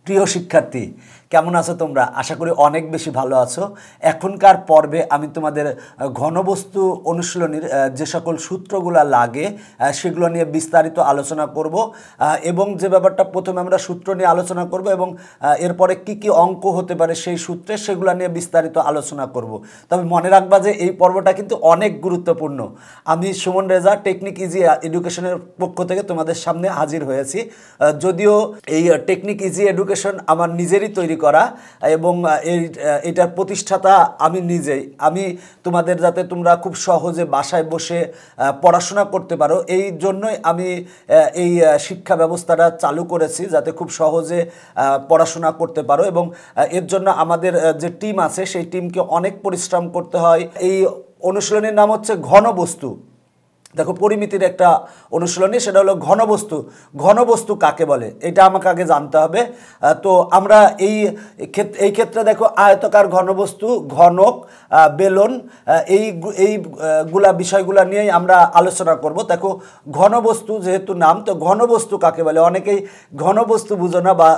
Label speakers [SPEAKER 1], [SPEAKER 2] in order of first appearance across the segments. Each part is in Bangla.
[SPEAKER 1] প্রিয় শিক্ষার্থী, কেমন আছো তোমরা? আশা করি অনেক বেশি ভালো আছো। এখনকার পর্বে আমি তোমাদের ঘনবস্তু অনুশীলনীর যে সকল সূত্রগুলো লাগে সেগুলো নিয়ে বিস্তারিত আলোচনা করব এবং যে ব্যাপারটা প্রথমে আমরা সূত্র নিয়ে আলোচনা করব এবং এরপরে কি কি অঙ্ক হতে পারে সেই সূত্রে সেগুলো নিয়ে বিস্তারিত আলোচনা করব। তবে মনে রাখবা যে এই পর্বটা কিন্তু অনেক গুরুত্বপূর্ণ। আমি সুমন রেজা টেকনিক ইজি এডুকেশনের পক্ষ থেকে তোমাদের সামনে হাজির হয়েছি। যদিও এই টেকনিক ইজি এডুকেশন আমার নিজেরই তৈরি করা এবং এটার প্রতিষ্ঠাতা আমি নিজেই। আমি তোমাদের যাতে তোমরা খুব সহজে বাসায় বসে পড়াশোনা করতে পারো এই জন্যই আমি এই শিক্ষা ব্যবস্থাটা চালু করেছি, যাতে খুব সহজে পড়াশোনা করতে পারো। এবং এর জন্য আমাদের যে টিম আছে সেই টিমকে অনেক পরিশ্রম করতে হয়। এই অনুশীলনীর নাম হচ্ছে ঘনবস্তু। দেখো, পরিমিতির একটা অনুশীলনী, সেটা হলো ঘনবস্তু। ঘনবস্তু কাকে বলে এটা আমাকে আগে জানতে হবে। তো আমরা এই ক্ষেত্রে দেখো, আয়তাকার ঘনবস্তু, ঘনক, বেলন, এইগুলা বিষয়গুলা নিয়েই আমরা আলোচনা করব। দেখো, ঘনবস্তু যেহেতু নাম, তো ঘনবস্তু কাকে বলে? অনেকেই ঘনবস্তু বুঝো না বা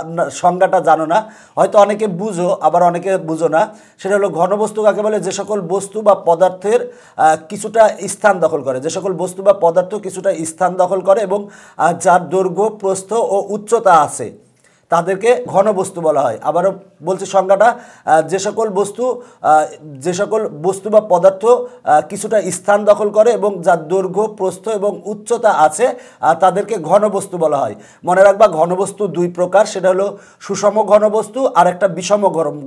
[SPEAKER 1] সংজ্ঞাটা জানো না, হয়তো অনেকে বুঝো আবার অনেকে বুঝো না। সেটা হলো ঘনবস্তু কাকে বলে? যে সকল বস্তু বা পদার্থের কিছুটা স্থান দখল করে, যে সকল বস্তু বা পদার্থ কিছুটা স্থান দখল করে এবং যার দৈর্ঘ্য, প্রস্থ ও উচ্চতা আছে তাদেরকে ঘনবস্তু বলা হয়। আবারও বলছি সংজ্ঞাটা, যে সকল বস্তু বা পদার্থ কিছুটা স্থান দখল করে এবং যার দৈর্ঘ্য, প্রস্থ এবং উচ্চতা আছে তাদেরকে ঘনবস্তু বলা হয়। মনে রাখবা, ঘনবস্তু দুই প্রকার, সেটা হলো সুষম ঘনবস্তু আর একটা বিষম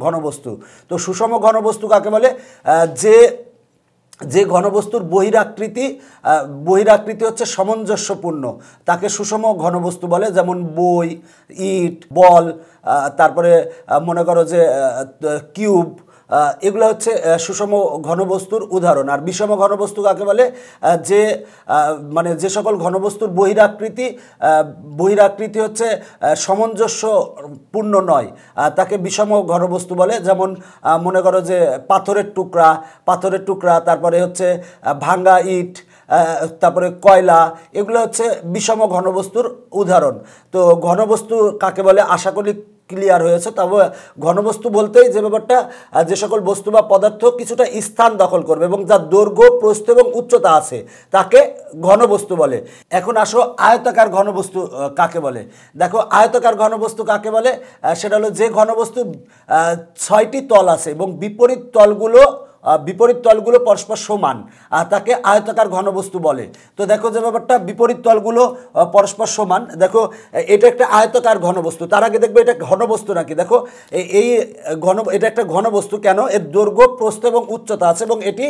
[SPEAKER 1] ঘনবস্তু। তো সুষম ঘনবস্তু কাকে বলে? যে ঘনবস্তুর বহিরাকৃতি হচ্ছে সামঞ্জস্যপূর্ণ, তাকে সুষম ঘনবস্তু বলে। যেমন বই, ইট, বল, তারপরে মনে করো যে কিউব, এগুলো হচ্ছে সুষম ঘনবস্তুর উদাহরণ। আর বিষম ঘনবস্তু কাকে বলে? যে সকল ঘনবস্তুর বহিরাকৃতি হচ্ছে সামঞ্জস্যপূর্ণ নয়, তাকে বিষম ঘনবস্তু বলে। যেমন মনে করো যে পাথরের টুকরা, তারপরে হচ্ছে ভাঙ্গা ইট, তারপরে কয়লা, এগুলো হচ্ছে বিষম ঘনবস্তুর উদাহরণ। তো ঘনবস্তু কাকে বলে আশা করি ক্লিয়ার হয়েছে। তবে ঘনবস্তু বলতেই যে ব্যাপারটা, যে সকল বস্তু বা পদার্থ কিছুটা স্থান দখল করবে এবং যার দৈর্ঘ্য, প্রস্থ এবং উচ্চতা আছে তাকে ঘনবস্তু বলে। এখন আসো, আয়তাকার ঘনবস্তু কাকে বলে? দেখো, আয়তাকার ঘনবস্তু কাকে বলে? সেটা হলো যে ঘনবস্তু 6টি তল আছে এবং বিপরীত তলগুলো পরস্পর সমান, তাকে আয়তাকার ঘনবস্তু বলে। তো দেখো যে ব্যাপারটা, বিপরীত তলগুলো পরস্পর সমান, দেখো এটা একটা আয়তাকার ঘনবস্তু। তার আগে দেখবে এটা ঘনবস্তু নাকি। দেখো এটা একটা ঘনবস্তু কেন? এর দৈর্ঘ্য, প্রস্থ এবং উচ্চতা আছে এবং এটি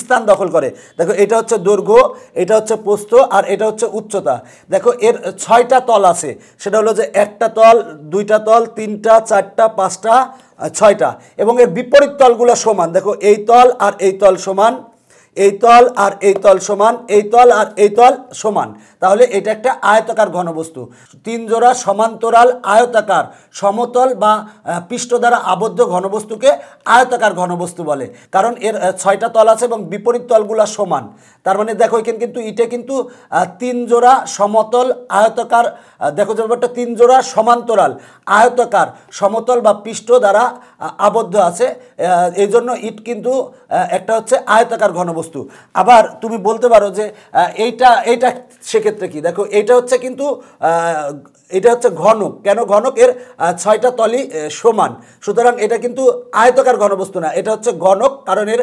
[SPEAKER 1] স্থান দখল করে। দেখো, এটা হচ্ছে দৈর্ঘ্য, এটা হচ্ছে প্রস্থ আর এটা হচ্ছে উচ্চতা। দেখো, এর 6টা তল আছে, সেটা হলো যে একটা তল, দুইটা তল, তিনটা, চারটা, পাঁচটা, 6টা, এবং এর বিপরীত তলগুলো সমান। দেখো, এই তল আর এই তল সমান, এই তল আর এই তল সমান, এই তল আর এই তল সমান। তাহলে এটা একটা আয়তাকার ঘনবস্তু। 3 জোড়া সমান্তরাল আয়তাকার সমতল বা পৃষ্ঠ দ্বারা আবদ্ধ ঘনবস্তুকে আয়তাকার ঘনবস্তু বলে, কারণ এর 6টা তল আছে এবং বিপরীত তলগুলো সমান। তার মানে দেখো, এখানে কিন্তু ইটে কিন্তু 3 জোড়া সমতল আয়তাকার, দেখো যে ব্যাপারটা 3 জোড়া সমান্তরাল আয়তাকার সমতল বা পৃষ্ঠ দ্বারা আবদ্ধ আছে, এই জন্য ইট কিন্তু একটা হচ্ছে আয়তাকার ঘনবস্তু। আবার তুমি বলতে পারো যে এইটা সেক্ষেত্রে কি? দেখো, এটা হচ্ছে কিন্তু এটা হচ্ছে ঘনক। কেন ঘনক? এর 6টা তলই সমান, সুতরাং এটা কিন্তু আয়তাকার ঘনবস্তু না, এটা হচ্ছে ঘনক, কারণ এর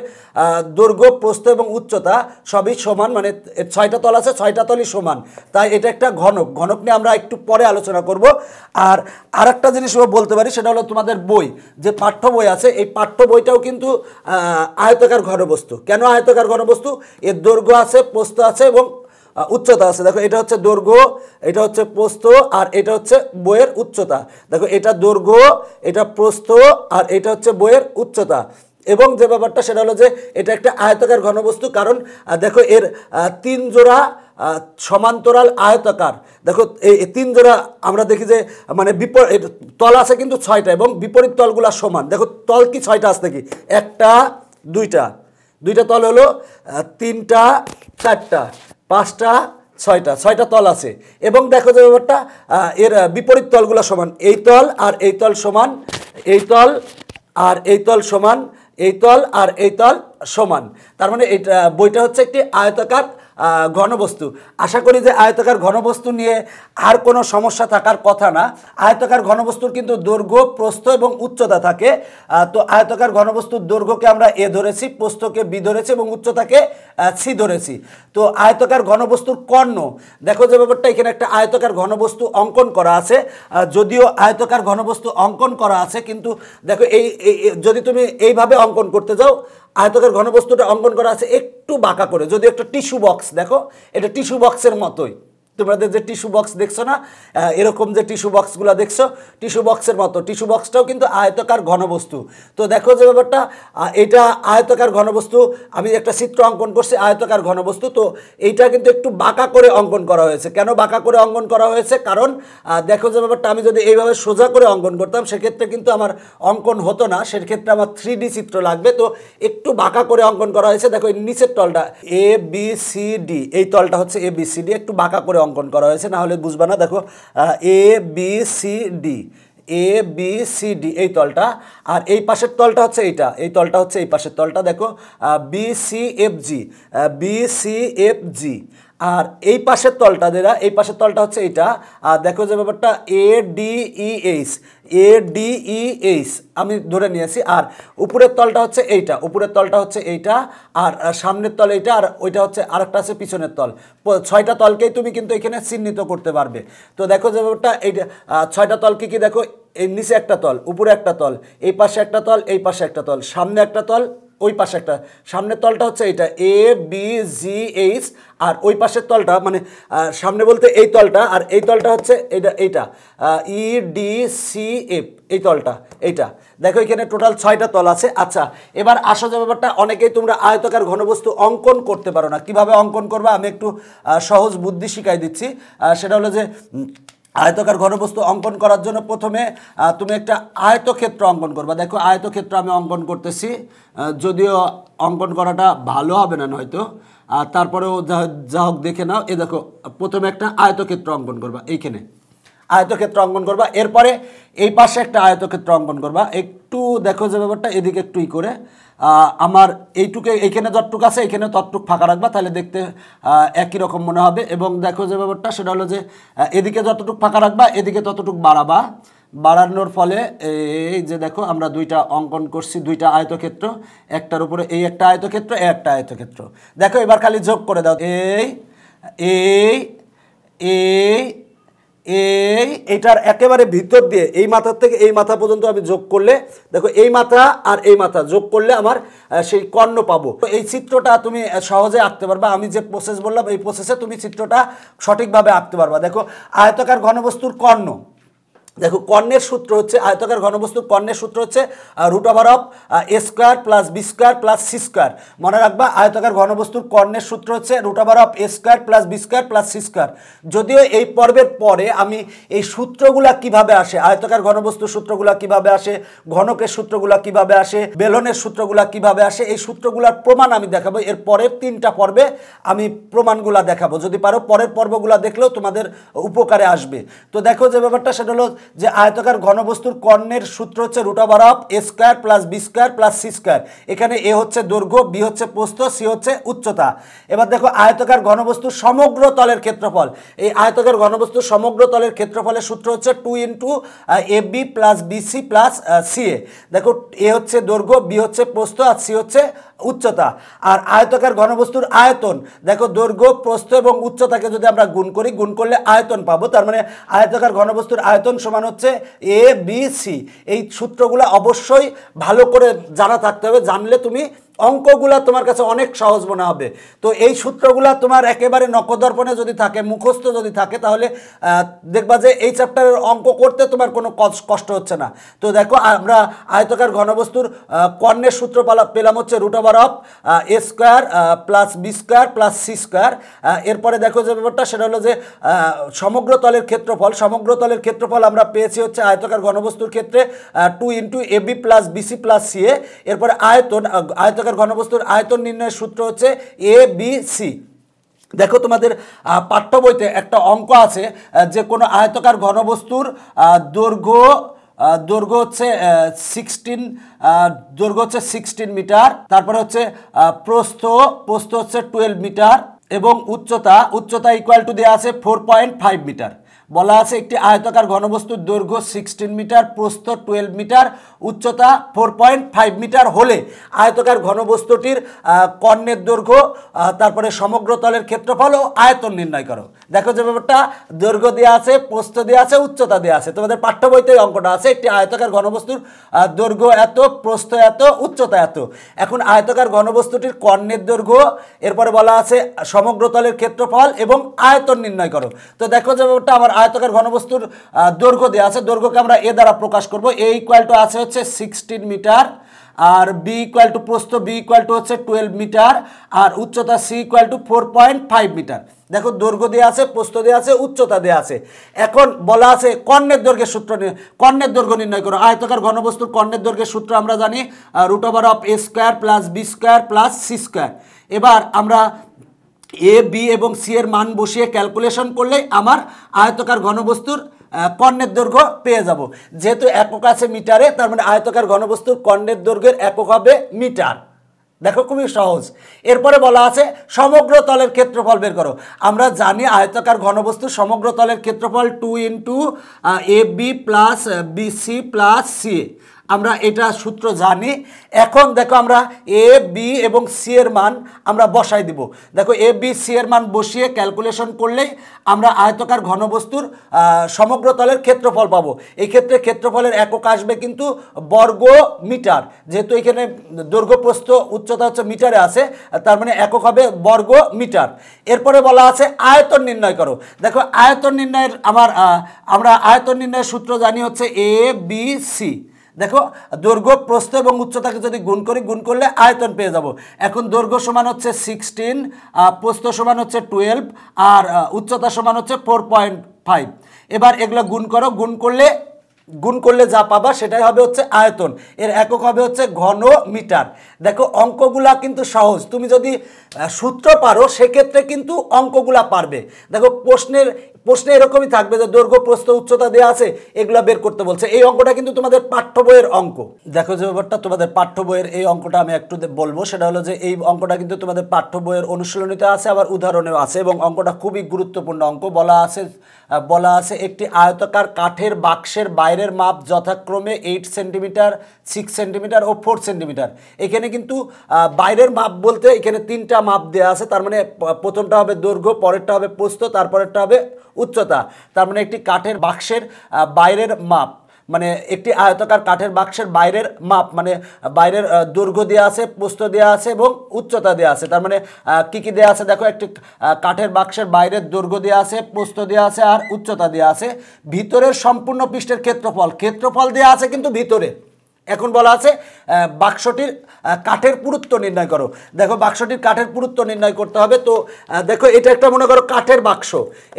[SPEAKER 1] দৈর্ঘ্য, প্রস্থ এবং উচ্চতা সবই সমান, মানে এর 6টা তল আছে, 6টা তলই সমান, তাই এটা একটা ঘনক। ঘনক নিয়ে আমরা একটু পরে আলোচনা করব। আর আরেকটা জিনিস বলতে পারি, সেটা হলো তোমাদের বই, যে পাঠ্য বই আছে, এই পাঠ্য বইটাও কিন্তু আয়তাকার ঘনবস্তু। কেন আয়তাকার ঘনবস্তু? এর দৈর্ঘ্য আছে, প্রস্থ আছে এবং উচ্চতা আছে। দেখো, এটা হচ্ছে দৈর্ঘ্য, এটা হচ্ছে প্রস্থ আর এটা হচ্ছে বইয়ের উচ্চতা। দেখো, এটা দৈর্ঘ্য, এটা প্রস্থ আর এটা হচ্ছে বইয়ের উচ্চতা। এবং যে ব্যাপারটা, সেটা হলো যে এটা একটা আয়তাকার ঘনবস্তু, কারণ দেখো এর 3 জোড়া সমান্তরাল আয়তাকার। দেখো, এই 3 জোড়া আমরা দেখি যে মানে তল আছে কিন্তু 6টা এবং বিপরীত তলগুলো সমান। দেখো, তল কি 6টা আছে নাকি? একটা, দুইটা তল হলো, 3টা, 4টা, 5টা, ছয়টা তল আছে এবং দেখো যে ব্যাপারটা এর বিপরীত তলগুলো সমান, এই তল আর এই তল সমান, এই তল আর এই তল সমান, এই তল আর এই তল সমান। তার মানে এইটা বইটা হচ্ছে একটি আয়তাকার ঘনবস্তু। আশা করি যে আয়তাকার ঘনবস্তু নিয়ে আর কোনো সমস্যা থাকার কথা না। আয়তাকার ঘনবস্তুর কিন্তু দৈর্ঘ্য, প্রস্থ এবং উচ্চতা থাকে। তো আয়তাকার ঘনবস্তুর দৈর্ঘ্যকে আমরা এ ধরেছি, প্রস্থকে বি ধরেছি এবং উচ্চতাকে সি ধরেছি। তো আয়তাকার ঘনবস্তুর কর্ণ, দেখো যে ব্যাপারটা এখানে একটা আয়তাকার ঘনবস্তু অঙ্কন করা আছে। যদিও আয়তাকার ঘনবস্তু অঙ্কন করা আছে, কিন্তু দেখো এই যদি তুমি এইভাবে অঙ্কন করতে যাও, আয়তাকার ঘনবস্তুটা অঙ্কন করা আছে একটু বাঁকা করে। যদি একটা টিস্যু বক্স দেখো, এটা টিস্যু বক্সের মতোই, তোমাদের যে টিস্যু বক্স দেখছো না, এরকম যে টিস্যু বক্সগুলো দেখছো, টিস্যু বক্সের মতো। টিস্যু বক্সটাও কিন্তু আয়তাকার ঘনবস্তু। তো দেখো যে ব্যাপারটা, এটা আয়তাকার ঘনবস্তু, আমি একটা চিত্র অঙ্কন করছি আয়তাকার ঘনবস্তু। তো এইটা কিন্তু একটু বাঁকা করে অঙ্কন করা হয়েছে। কেন বাঁকা করে অঙ্কন করা হয়েছে? কারণ দেখো যে ব্যাপারটা, আমি যদি এইভাবে সোজা করে অঙ্কন করতাম সেক্ষেত্রে কিন্তু আমার অঙ্কন হতো না, সেক্ষেত্রে আমার 3D চিত্র লাগবে। তো একটু বাঁকা করে অঙ্কন করা হয়েছে। দেখো এই নিচের তলটা ABCD, এই তলটা হচ্ছে ABCD, একটু বাঁকা করে অঙ্কন করা হয়েছে, না হলে বুঝবা না। দেখো ABCD এই তলটা, আর এই পাশের তলটা হচ্ছে এইটা, এই তলটা হচ্ছে এই পাশের তলটা। দেখো BCFG, আর এই পাশের তলটা যেটা, এই পাশের তলটা হচ্ছে এইটা। আর দেখো যে ব্যাপারটা ADEH আমি ধরে নিয়েছি। আর উপরের তলটা হচ্ছে এইটা, উপরের তলটা হচ্ছে এইটা, আর সামনের তল এইটা, আর ওইটা হচ্ছে আরেকটা আছে পিছনের তল। 6টা তলকেই তুমি কিন্তু এখানে চিহ্নিত করতে পারবে। তো দেখো যে ব্যাপারটা, এইটা 6টা তল কি কি দেখো, এই নিচে একটা তল, উপরে একটা তল, এই পাশে একটা তল, এই পাশে একটা তল, সামনে একটা তল, ওই পাশে একটা। সামনের তলটা হচ্ছে এইটা ABGH, আর ওই পাশের তলটা মানে সামনে বলতে এই তলটা, আর এই তলটা হচ্ছে এইটা EDCF, এই তলটা এইটা। দেখো এখানে টোটাল 6টা তল আছে। আচ্ছা, এবার আসা যে ব্যাপারটা, অনেকেই তোমরা আয়তাকার ঘনবস্তু অঙ্কন করতে পারো না। কিভাবে অঙ্কন করবা আমি একটু সহজ বুদ্ধি শিখাই দিচ্ছি। সেটা হলো যে আয়তাকার ঘনবস্তু অঙ্কন করার জন্য প্রথমে তুমি একটা আয়তক্ষেত্র অঙ্কন করবা। দেখো আয়তক্ষেত্র আমি অঙ্কন করতেছি, যদিও অঙ্কন করাটা ভালো হবে না হয়তো, তারপরেও যা হোক দেখে নাও। এ দেখো প্রথমে একটা আয়তক্ষেত্র অঙ্কন করবা, এইখানে আয়তক্ষেত্র অঙ্কন করবা। এরপরে এই পাশে একটা আয়তক্ষেত্র অঙ্কন করবা। একটু দেখো যে ব্যাপারটা, এদিকে একটু করে আমার এইটুকু, এইখানে যতটুকু আছে এখানে ততটুকু ফাঁকা রাখবা, তাহলে দেখতে একই রকম মনে হবে। এবং দেখো যে ব্যাপারটা, সেটা হলো যে এদিকে যতটুকু ফাঁকা রাখবা এদিকে ততটুকু বাড়াবা। বাড়ানোর ফলে এই যে দেখো আমরা দুইটা অঙ্কন করছি, দুইটা আয়তক্ষেত্র, একটার উপরে এই একটা আয়তক্ষেত্র, এই একটা আয়তক্ষেত্র। দেখো এবার খালি যোগ করে দাও, এইটার একেবারে ভিতর দিয়ে এই মাথার থেকে এই মাথা পর্যন্ত আমি যোগ করলে, দেখো এই মাথা আর এই মাথা যোগ করলে আমার সেই কর্ণ পাবো। তো এই চিত্রটা তুমি সহজে আঁকতে পারবা। আমি যে প্রসেস বললাম এই প্রসেসে তুমি চিত্রটা সঠিকভাবে আঁকতে পারবা। দেখো আয়তাকার ঘনবস্তুর কর্ণ, দেখো কর্ণের সূত্র হচ্ছে, আয়তাকার ঘনবস্তুর কর্ণের সূত্র হচ্ছে √A² + B² + C²। মনে রাখবা আয়তাকার ঘনবস্তুর কর্ণের সূত্র হচ্ছে √A² + B² + C²। যদিও এই পর্বের পরে আমি এই সূত্রগুলা কিভাবে আসে, আয়তাকার ঘনবস্তুর সূত্রগুলা কিভাবে আসে, ঘনকের সূত্রগুলা কিভাবে আসে, বেলনের সূত্রগুলা কিভাবে আসে, এই সূত্রগুলার প্রমাণ আমি দেখাবো। এর পরের 3টা পর্বে আমি প্রমাণগুলা দেখাবো। যদি পারো পরের পর্বগুলা দেখলেও তোমাদের উপকারে আসবে। তো দেখো যে ব্যাপারটা, সেটা হলো যে আয়তাকার ঘনবস্তুর কর্ণের সূত্র হচ্ছে √A² + B² + C²। এখানে এ হচ্ছে দৈর্ঘ্য, বি হচ্ছে প্রস্থ, সি হচ্ছে উচ্চতা। এবার দেখো আয়তাকার ঘনবস্তুর সমগ্র তলের ক্ষেত্রফল, এই আয়তাকার ঘনবস্তুর সমগ্র তলের ক্ষেত্রফলের সূত্র হচ্ছে 2 × AB + BC + CA। দেখো এ হচ্ছে দৈর্ঘ্য, বি হচ্ছে প্রস্থ, আর সি হচ্ছে উচ্চতা। আর আয়তাকার ঘনবস্তুর আয়তন, দেখো দৈর্ঘ্য, প্রস্থ এবং উচ্চতাকে যদি আমরা গুণ করি, গুণ করলে আয়তন পাবো। তার মানে আয়তাকার ঘনবস্তুর আয়তন সমান হচ্ছে ABC। এই সূত্রগুলো অবশ্যই ভালো করে জানা থাকতে হবে, জানলে তুমি অঙ্কগুলা তোমার কাছে অনেক সহজ মনে হবে। তো এই সূত্রগুলা তোমার একেবারে নখদর্পণে যদি থাকে, মুখস্থ যদি থাকে, তাহলে দেখবা যে এই চ্যাপ্টারের অঙ্ক করতে তোমার কোনো কষ্ট হচ্ছে না। তো দেখো আমরা আয়তাকার ঘনবস্তুর কর্ণের সূত্র পেলাম হচ্ছে √A² + B² + C²। এরপরে দেখো যে ব্যাপারটা, সেটা হলো যে সমগ্র তলের ক্ষেত্রফল, সমগ্র তলের ক্ষেত্রফল আমরা পেয়েছি হচ্ছে আয়তাকার ঘনবস্তুর ক্ষেত্রে 2 × AB + BC + CA। এরপরে আয়তন, আয়তাকার ঘনবস্তুর আয়তন নির্ণয়ের সূত্র হচ্ছে ABC। দেখো তোমাদের পাঠ্য বইতে একটা অঙ্ক আছে যে কোনো আয়তকার ঘনবস্তুর দৈর্ঘ্য দৈর্ঘ্য হচ্ছে 16 মিটার, তারপরে হচ্ছে প্রস্থ হচ্ছে 12 মিটার এবং উচ্চতা ইকুয়াল টু দেওয়া আছে 4.5 মিটার। বলা আছে একটি আয়তাকার ঘনবস্তুর দৈর্ঘ্য 16 মিটার, প্রস্থ 12 মিটার, উচ্চতা 4.5 মিটার হলে আয়তাকার ঘনবস্তুটির কর্ণের দৈর্ঘ্য, তারপরে সমগ্র তলের ক্ষেত্রফল ও আয়তন নির্ণয় করো। দেখো যে ব্যাপারটা দৈর্ঘ্য দেওয়া আছে, প্রস্থ দেওয়া আছে, উচ্চতা দেওয়া আছে। তোমাদের পাঠ্য বইতে অঙ্কটা আছে একটি আয়তাকার ঘনবস্তুর দৈর্ঘ্য এত, প্রস্থ এত, উচ্চতা এত। এখন আয়তাকার ঘনবস্তুটির কর্ণের দৈর্ঘ্য, এরপরে বলা আছে সমগ্র তলের ক্ষেত্রফল এবং আয়তন নির্ণয় করো। তো দেখো যে ব্যাপারটা আমার আয়তাকার ঘনবস্তুর দৈর্ঘ্য দেওয়া আছে, দৈর্ঘ্যকে আমরা এ দ্বারা প্রকাশ করব। এ ইকুয়াল টু আছে হচ্ছে 16 মিটার, আর বি ইকুয়াল টু প্রস্থ বি ইকুয়াল টু হচ্ছে 12 মিটার, আর উচ্চতা সি ইকুয়াল টু 4.5 মিটার। দেখো দৈর্ঘ্য দেওয়া আছে, প্রস্থ দেওয়া আছে, উচ্চতা দেওয়া আছে। এখন বলা আছে কর্ণের দৈর্ঘ্যের সূত্র, কর্ণের দৈর্ঘ্য নির্ণয় করো। আয়তাকার ঘনবস্তুর কর্ণের দৈর্ঘ্যের সূত্র আমরা জানি √(a² + b² + c²। এবার আমরা এ, বি এবং সি এর মান বসিয়ে ক্যালকুলেশন করলে আমার আয়তাকার ঘনবস্তুর কর্ণের দৈর্ঘ্য পেয়ে যাব। যেহেতু একক আছে মিটারে, তার মানে আয়তাকার ঘনবস্তুর কর্ণের দৈর্ঘ্যের একক হবে মিটার। দেখো খুবই সহজ। এরপরে বলা আছে সমগ্র তলের ক্ষেত্রফল বের করো। আমরা জানি আয়তাকার ঘনবস্তুর সমগ্র তলের ক্ষেত্রফল 2 × AB + BC + CA। আমরা এটা সূত্র জানি। এখন দেখো আমরা এ, বি এবং সি এর মান আমরা বসাই দিব। দেখো এ, বি, সি এর মান বসিয়ে ক্যালকুলেশন করলেই আমরা আয়তাকার ঘনবস্তুর সমগ্র তলের ক্ষেত্রফল পাবো। এই ক্ষেত্রে ক্ষেত্রফলের একক আসবে কিন্তু বর্গ মিটার, যেহেতু এখানে দৈর্ঘ্য, প্রস্থ, উচ্চতা হচ্ছে মিটারে আছে, তার মানে একক হবে বর্গ মিটার। এরপরে বলা আছে আয়তন নির্ণয় করো। দেখো আয়তন নির্ণয়ের আমরা আয়তন নির্ণয়ের সূত্র জানি হচ্ছে এ, বি, সি। দেখো দৈর্ঘ্য, প্রস্থ এবং উচ্চতাকে যদি গুণ করি, গুণ করলে আয়তন পেয়ে যাব। এখন দৈর্ঘ্য সমান হচ্ছে 16, প্রস্থ সমান হচ্ছে 12, আর উচ্চতা সমান হচ্ছে 4.5। এবার এগুলো গুণ করো, গুণ করলে যা পাবা সেটাই হবে হচ্ছে আয়তন। এর একক হবে হচ্ছে ঘন মিটার। দেখো অঙ্কগুলা কিন্তু সহজ, তুমি যদি সূত্র পারো সেক্ষেত্রে কিন্তু অঙ্কগুলা পারবে। দেখো প্রশ্নে এরকমই থাকবে যে দৈর্ঘ্য, প্রস্থ, উচ্চতা দেওয়া আছে, এগুলা বের করতে বলছে। এই অঙ্কটা কিন্তু তোমাদের পাঠ্য বইয়ের অঙ্ক। দেখো যে ব্যাপারটা তোমাদের পাঠ্য বইয়ের এই অঙ্কটা আমি একটু বলবো, সেটা হলো যে এই অঙ্কটা কিন্তু তোমাদের পাঠ্য বইয়ের অনুশীলনীতে আছে, আবার উদাহরণেও আছে, এবং অঙ্কটা খুবই গুরুত্বপূর্ণ অঙ্ক। বলা আছে একটি আয়তাকার কাঠের বাক্সের বাইরের মাপ যথাক্রমে 8 সেন্টিমিটার, 6 সেন্টিমিটার ও 4 সেন্টিমিটার। এখানে কিন্তু বাইরের মাপ বলতে এখানে 3টা মাপ দেওয়া আছে। তার মানে প্রথমটা হবে দৈর্ঘ্য, পরেরটা হবে প্রস্থ, তারপরেরটা হবে উচ্চতা। তার মানে একটি কাঠের বাক্সের বাইরের মাপ, মানে একটি আয়তাকার কাঠের বাক্সের বাইরের মাপ, মানে বাইরের দৈর্ঘ্য দেওয়া আছে, প্রস্থ দেওয়া আছে এবং উচ্চতা দেওয়া আছে। তার মানে কী কী দেওয়া আছে দেখো, একটি কাঠের বাক্সের বাইরের দৈর্ঘ্য দেওয়া আছে, প্রস্থ দেওয়া আছে আর উচ্চতা দেওয়া আছে। ভিতরের সম্পূর্ণ পৃষ্ঠের ক্ষেত্রফল দেওয়া আছে কিন্তু ভিতরে। এখন বলা আছে বাক্সটির কাঠের পুরুত্ব নির্ণয় করো। দেখো বাক্সটির কাঠের পুরুত্ব নির্ণয় করতে হবে। তো দেখো এটা একটা মনে করো কাঠের বাক্স।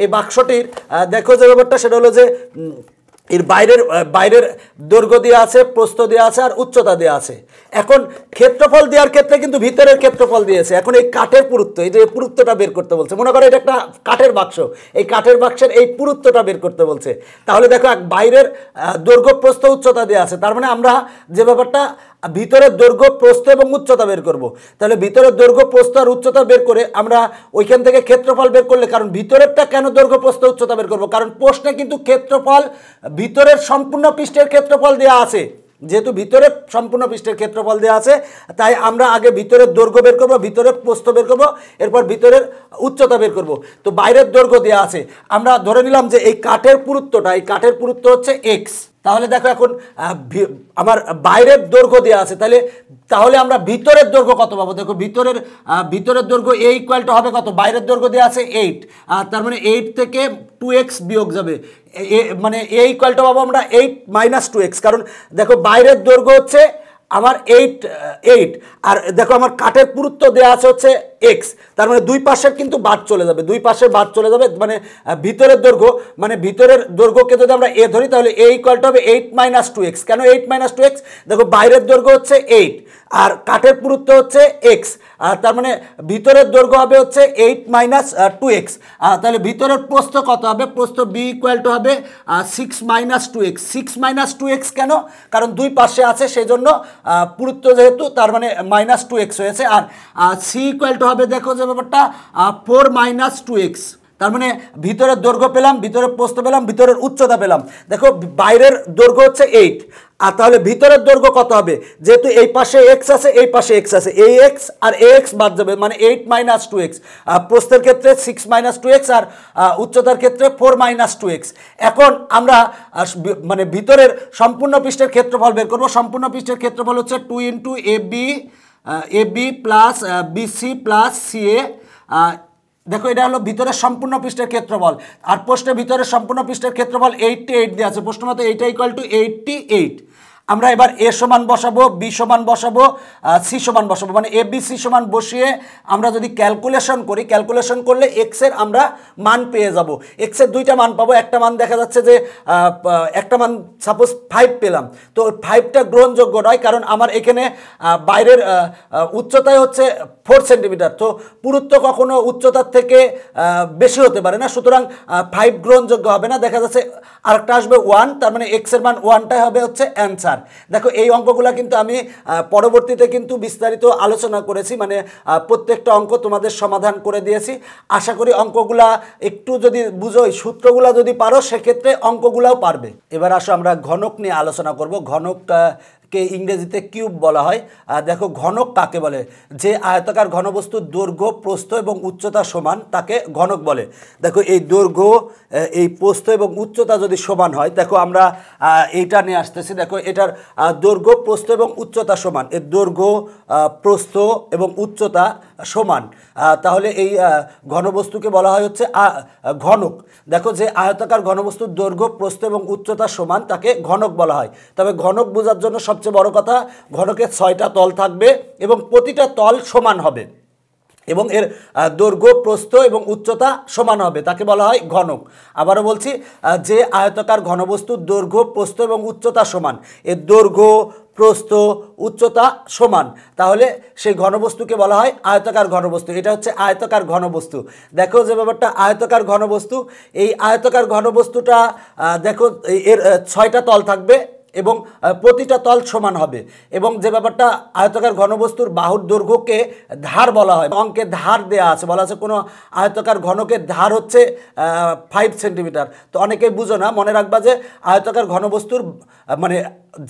[SPEAKER 1] এই বাক্সটির দেখো যে ব্যাপারটা সেটা হলো যে এর বাইরের দৈর্ঘ্য দেওয়া আছে, প্রস্থ দেওয়া আছে আর উচ্চতা দেওয়া আছে। এখন ক্ষেত্রফল দেওয়ার ক্ষেত্রে কিন্তু ভিতরের ক্ষেত্রফল দিয়েছে। এখন এই কাঠের পুরুত্ব, এই যে পুরুত্বটা বের করতে বলছে। মনে করো এটা একটা কাঠের বাক্স, এই কাঠের বাক্সের এই পুরুত্বটা বের করতে বলছে। তাহলে দেখো বাইরের দৈর্ঘ্য, প্রস্থ, উচ্চতা দেওয়া আছে। তার মানে আমরা যে ব্যাপারটা ভিতরের দৈর্ঘ্য, প্রস্থ এবং উচ্চতা বের করব। তাহলে ভিতরের দৈর্ঘ্য, প্রস্থ আর উচ্চতা বের করে আমরা ওইখান থেকে ক্ষেত্রফল বের করলে, কারণ ভিতরেরটা কেন দৈর্ঘ্য, প্রস্থ, উচ্চতা বের করব, কারণ প্রশ্নে কিন্তু ক্ষেত্রফল ভিতরের সম্পূর্ণ পৃষ্ঠের ক্ষেত্রফল দেওয়া আছে। যেহেতু ভিতরের সম্পূর্ণ পৃষ্ঠের ক্ষেত্রফল দেওয়া আছে, তাই আমরা আগে ভিতরের দৈর্ঘ্য বের করব, ভিতরের প্রস্থ বের করব, এরপর ভিতরের উচ্চতা বের করব। তো বাইরের দৈর্ঘ্য দেওয়া আছে, আমরা ধরে নিলাম যে এই কাঠের পুরুত্ব হচ্ছে এক্স। তাহলে দেখো এখন আমার বাইরের দৈর্ঘ্য দেওয়া আছে, তাহলে আমরা ভিতরের দৈর্ঘ্য কত পাবো। দেখো ভিতরের দৈর্ঘ্য এ ইকুয়াল টু হবে কত, বাইরের দৈর্ঘ্য দেওয়া আছে 8, আর তার মানে 8 থেকে 2x বিয়োগ যাবে, মানে এ ইকুয়াল টু পাবো আমরা 8 - 2x। কারণ দেখো বাইরের দৈর্ঘ্য হচ্ছে আমার 8, আর দেখো আমার কাঠের পুরুত্ব দেওয়া আছে হচ্ছে এক্স, তার মানে দুই পাশের কিন্তু বাদ চলে যাবে, দুই পাশের বাদ চলে যাবে, মানে ভিতরের দৈর্ঘ্য, মানে ভিতরের দৈর্ঘ্যকে যদি আমরা এ ধরি তাহলে এ ইকুয়াল টু হবে 8 মাইনাস 2x। কেন 8 মাইনাস 2x? দেখো বাইরের দৈর্ঘ্য হচ্ছে 8 আর কাঠের পুরুত্ব হচ্ছে এক্স, আর তার মানে ভিতরের দৈর্ঘ্য হবে হচ্ছে 8 মাইনাস 2x। তাহলে ভিতরের প্রস্থ কত হবে? প্রস্থ বি ইকুয়াল টু হবে 6 মাইনাস 2x। 6 মাইনাস 2x কেন? কারণ দুই পাশে আছে সেই জন্য পুরুত্ব যেহেতু, তার মানে মাইনাস 2x হয়েছে। আর সি ইকুয়াল টু হবে, দেখো যে ব্যাপারটা 4 মাইনাস 2x। তার মানে ভিতরের দৈর্ঘ্য পেলাম, ভিতরের প্রস্থ পেলাম, ভিতরের উচ্চতা পেলাম। দেখো বাইরের দৈর্ঘ্য হচ্ছে 8, আর তাহলে ভিতরের দৈর্ঘ্য কত হবে? যেহেতু এই পাশে এক্স আছে, এই পাশে এক্স আছে, এই এক্স আর এ এক্স বাদ যাবে, মানে 8 মাইনাস 2x। প্রস্থের ক্ষেত্রে 6 মাইনাস 2x আর উচ্চতার ক্ষেত্রে 4 মাইনাস 2x। এখন আমরা মানে ভিতরের সম্পূর্ণ পৃষ্ঠের ক্ষেত্রফল বের করবো। সম্পূর্ণ পৃষ্ঠের ক্ষেত্রফল হচ্ছে 2 into A B plus BC plus CA. দেখো এটা হলো ভিতরের সম্পূর্ণ পৃষ্ঠের ক্ষেত্রফল, আর প্রশ্নের ভিতরের সম্পূর্ণ পৃষ্ঠের ক্ষেত্রফল 88 দিয়ে আছে। প্রশ্ন মতো এইটা ইকুয়াল টু 88। আমরা এবার এ সমান বসাবো, বি সমান বসাবো, সি সমান বসাবো, মানে এ বি সি সমান বসিয়ে আমরা যদি ক্যালকুলেশন করি, ক্যালকুলেশন করলে এক্সের আমরা মান পেয়ে যাব। এক্সের দুইটা মান পাবো, একটা মান দেখা যাচ্ছে যে একটা মান সাপোজ 5 পেলাম, তো 5টা গ্রহণযোগ্য নয়, কারণ আমার এখানে বাইরের উচ্চতায় হচ্ছে 4 সেন্টিমিটার, তো পুরুত্ব কখনো উচ্চতার থেকে বেশি হতে পারে না, সুতরাং 5 গ্রহণযোগ্য হবে না। দেখা যাচ্ছে আরেকটা আসবে 1, তার মানে এক্সের মান 1টাই হবে হচ্ছে অ্যান্সার। দেখো এই অঙ্কগুলো কিন্তু আমি পরবর্তীতে কিন্তু বিস্তারিত আলোচনা করেছি, মানে প্রত্যেকটা অঙ্ক তোমাদের সমাধান করে দিয়েছি। আশা করি অঙ্কগুলা একটু যদি বুঝো, সূত্রগুলা যদি পারো, সেক্ষেত্রে অঙ্কগুলাও পারবে। এবার আসো আমরা ঘনক নিয়ে আলোচনা করব। ঘনককে ইংরেজিতে কিউব বলা হয়। দেখো ঘনক কাকে বলে? যে আয়তাকার ঘনবস্তুর দৈর্ঘ্য, প্রস্থ এবং উচ্চতা সমান তাকে ঘনক বলে। দেখো এই দৈর্ঘ্য, এই প্রস্থ এবং উচ্চতা যদি সমান হয়, দেখো আমরা এইটা নিয়ে আসতেছি। দেখো এটার দৈর্ঘ্য, প্রস্থ এবং উচ্চতা সমান, এর দৈর্ঘ্য, প্রস্থ এবং উচ্চতা সমান, তাহলে এই ঘনবস্তুকে বলা হয় হচ্ছে ঘনক। দেখো যে আয়তাকার ঘনবস্তুর দৈর্ঘ্য, প্রস্থ এবং উচ্চতা সমান তাকে ঘনক বলা হয়। তবে ঘনক বোঝার জন্য সবচেয়ে বড় কথা, ঘনকের 6টা তল থাকবে এবং প্রতিটা তল সমান হবে এবং এর দৈর্ঘ্য, প্রস্থ এবং উচ্চতা সমান হবে, তাকে বলা হয় ঘনক। আবারও বলছি, যে আয়তাকার ঘনবস্তুর দৈর্ঘ্য, প্রস্থ এবং উচ্চতা সমান, এর দৈর্ঘ্য, প্রস্থ, উচ্চতা সমান, তাহলে সেই ঘনবস্তুকে বলা হয় আয়তাকার ঘনবস্তু। এটা হচ্ছে আয়তাকার ঘনবস্তু। দেখো যে ব্যাপারটা আয়তাকার ঘনবস্তু, এই আয়তাকার ঘনবস্তুটা দেখো এর 6টা তল থাকবে এবং প্রতিটা তল সমান হবে, এবং যে ব্যাপারটা আয়তাকার ঘনবস্তুর বাহুর দৈর্ঘ্যকে ধার বলা হয়। অঙ্কে ধার দেয়া আছে, বলা আছে কোনো আয়তাকার ঘনকের ধার হচ্ছে 5 সেন্টিমিটার। তো অনেকেই বুঝো না, মনে রাখবা যে আয়তাকার ঘনবস্তুর মানে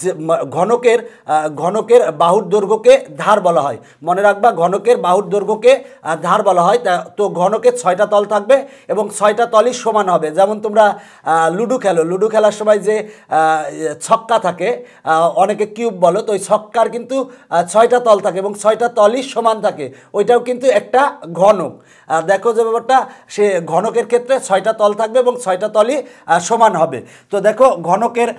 [SPEAKER 1] যে ঘনকের বাহুর দৈর্ঘ্যকে ধার বলা হয়। মনে রাখবা ঘনকের বাহুর দৈর্ঘ্যকে ধার বলা হয়। তো ঘনকের 6টা তল থাকবে এবং 6টা তলই সমান হবে। যেমন তোমরা লুডো খেলো, লুডো খেলার সময় যে ছক্কা থাকে, অনেকে কিউব বলো, তো ওই ছক্কার কিন্তু 6টা তল থাকে এবং 6টা তলই সমান থাকে, ওইটাও কিন্তু একটা ঘনক। দেখো যে ব্যাপারটা, সে ঘনকের ক্ষেত্রে 6টা তল থাকবে এবং 6টা তলই সমান হবে। তো দেখো ঘনকের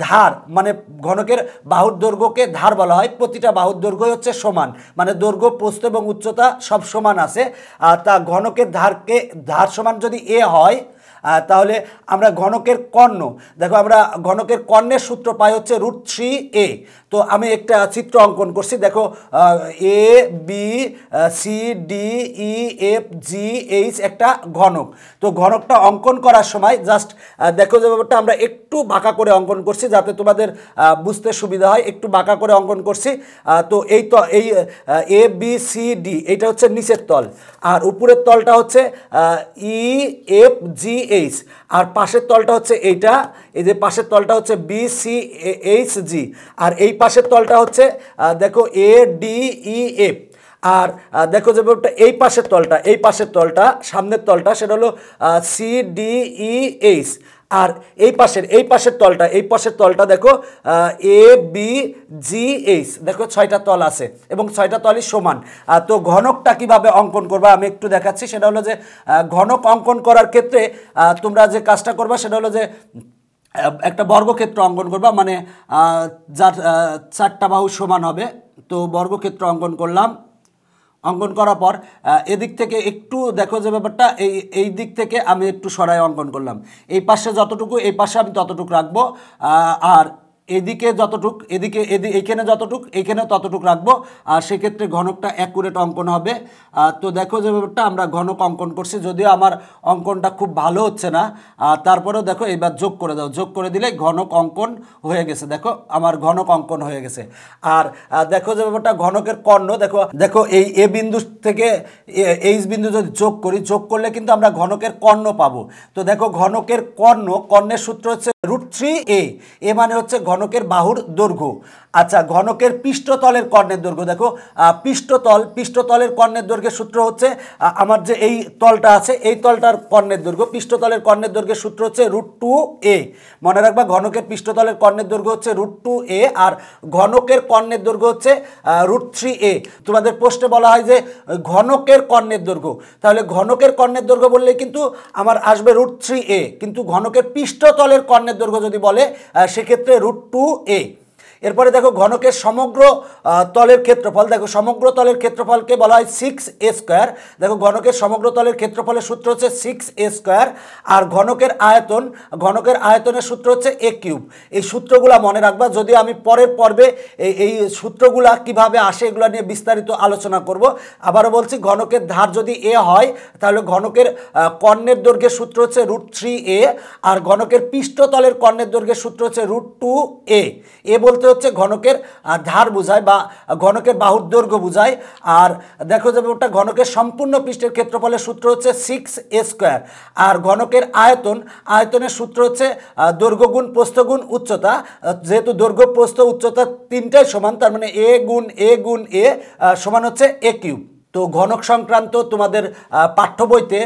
[SPEAKER 1] ধার, মানে ঘনকের বাহুর দৈর্ঘ্যকে ধার বলা হয়। প্রতিটা বাহুর দৈর্ঘ্য হচ্ছে সমান, মানে দৈর্ঘ্য, প্রস্থ এবং উচ্চতা সব সমান আছে। তা ঘনকের ধার সমান যদি এ হয়, তাহলে আমরা ঘনকের কর্ণ, দেখো আমরা ঘনকের কর্ণের সূত্র পাই হচ্ছে √3a। তো আমি একটা চিত্র অঙ্কন করছি। দেখো A B C D E F G H একটা ঘনক। তো ঘনকটা অঙ্কন করার সময় জাস্ট দেখো যে ব্যাপারটা আমরা একটু বাঁকা করে অঙ্কন করছি, যাতে তোমাদের বুঝতে সুবিধা হয়, একটু বাঁকা করে অঙ্কন করছি। তো এই এ বি সি ডি এইটা হচ্ছে নিচের তল, আর উপরের তলটা হচ্ছে ই এফ জি এইচ, আর পাশের তলটা হচ্ছে এইটা, এই যে পাশের তলটা হচ্ছে বি সি এইচ জি, আর এই পাশের তলটা হচ্ছে দেখো এ ডি ই এফ। আর দেখো যে এই পাশের তলটা সামনের তলটা, সেটা হলো সি ডি ই এইচ। আর এই পাশের তলটা দেখো এ বি জি এইচ। দেখো 6টা তল আছে এবং 6টা তলই সমান। তো ঘনকটা কিভাবে অঙ্কন করবা আমি একটু দেখাচ্ছি। সেটা হলো যে ঘনক অঙ্কন করার ক্ষেত্রে তোমরা যে কাজটা করবা সেটা হলো যে একটা বর্গক্ষেত্র অঙ্কন করবা, মানে যার 4টা বাহু সমান হবে। তো বর্গক্ষেত্র অঙ্কন করলাম, অঙ্কন করার পর এদিক থেকে একটু দেখো যে ব্যাপারটা এই দিক থেকে আমি একটু সরাই অঙ্কন করলাম, এই পাশে যতটুকু এই পাশে আমি ততটুকু রাখবো, আর এদিকে যতটুক এদিকে এইখানে যতটুক এইখানে ততটুক রাখবো, আর সেক্ষেত্রে ঘনকটা অ্যাকুরেট অঙ্কন হবে। তো দেখো যে ব্যাপারটা আমরা ঘনক অঙ্কন করছি, যদিও আমার অঙ্কনটা খুব ভালো হচ্ছে না, তারপরেও দেখো এবার যোগ করে দাও, যোগ করে দিলে ঘনক অঙ্কন হয়ে গেছে। দেখো আমার ঘনক অঙ্কন হয়ে গেছে। আর দেখো যে ব্যাপারটা ঘনকের কর্ণ, দেখো দেখো এই এ বিন্দু থেকে এইচ বিন্দু যদি যোগ করি, যোগ করলে কিন্তু আমরা ঘনকের কর্ণ পাবো। তো দেখো ঘনকের কর্ণের সূত্র হচ্ছে √3a, এ মানে হচ্ছে ঘনকের বাহুর দৈর্ঘ্য। আচ্ছা, ঘনকের পৃষ্ঠতলের কর্ণের দৈর্ঘ্য, দেখো পৃষ্ঠতলের কর্ণের দৈর্ঘ্যের সূত্র হচ্ছে আমার যে এই তলটা আছে এই তলটার কর্ণের দৈর্ঘ্য, পৃষ্ঠতলের কর্ণের দৈর্ঘ্যের সূত্র হচ্ছে √2a। মনে রাখবা ঘনকের পৃষ্ঠতলের কর্ণের দৈর্ঘ্য হচ্ছে √2a, আর ঘনকের কর্ণের দৈর্ঘ্য হচ্ছে √3a। তোমাদের প্রশ্নে বলা হয় যে ঘনকের কর্ণের দৈর্ঘ্য, তাহলে ঘনকের কর্ণের দৈর্ঘ্য বললে কিন্তু আমার আসবে √3a, কিন্তু ঘনকের পৃষ্ঠতলের কর্ণের দৈর্ঘ্য যদি বলে সেক্ষেত্রে √2a। এরপরে দেখো ঘনকের সমগ্র তলের ক্ষেত্রফল, দেখো সমগ্র তলের ক্ষেত্রফলকে বলা হয় 6a²। দেখো ঘনকের সমগ্র তলের ক্ষেত্রফলের সূত্র হচ্ছে 6a², আর ঘনকের আয়তনের সূত্র হচ্ছে a³। এই সূত্রগুলা মনে রাখবা, যদি আমি পরের পর্বে এই সূত্রগুলা কিভাবে আসে এগুলো নিয়ে বিস্তারিত আলোচনা করব। আবারও বলছি, ঘনকের ধার যদি a হয় তাহলে ঘনকের কর্ণের দৈর্ঘ্যের সূত্র হচ্ছে √3a, আর ঘনকের পৃষ্ঠতলের কর্ণের দৈর্ঘ্যের সূত্র হচ্ছে √2a। এ বলতে হচ্ছে ঘনকের ধার বোঝায় বা ঘনকের বাহুর দৈর্ঘ্য বোঝায়। আর দেখো যে ওটা ঘনকের সম্পূর্ণ পৃষ্ঠের ক্ষেত্রফলের সূত্র হচ্ছে 6a², আর ঘনকের আয়তনের সূত্র হচ্ছে দৈর্ঘ্য গুণ প্রস্থ গুণ উচ্চতা। যেহেতু দৈর্ঘ্য প্রস্থ উচ্চতা তিনটাই সমান, তার মানে a গুণ a সমান হচ্ছে a³। তো ঘনক সংক্রান্ত তোমাদের পাঠ্য বইতে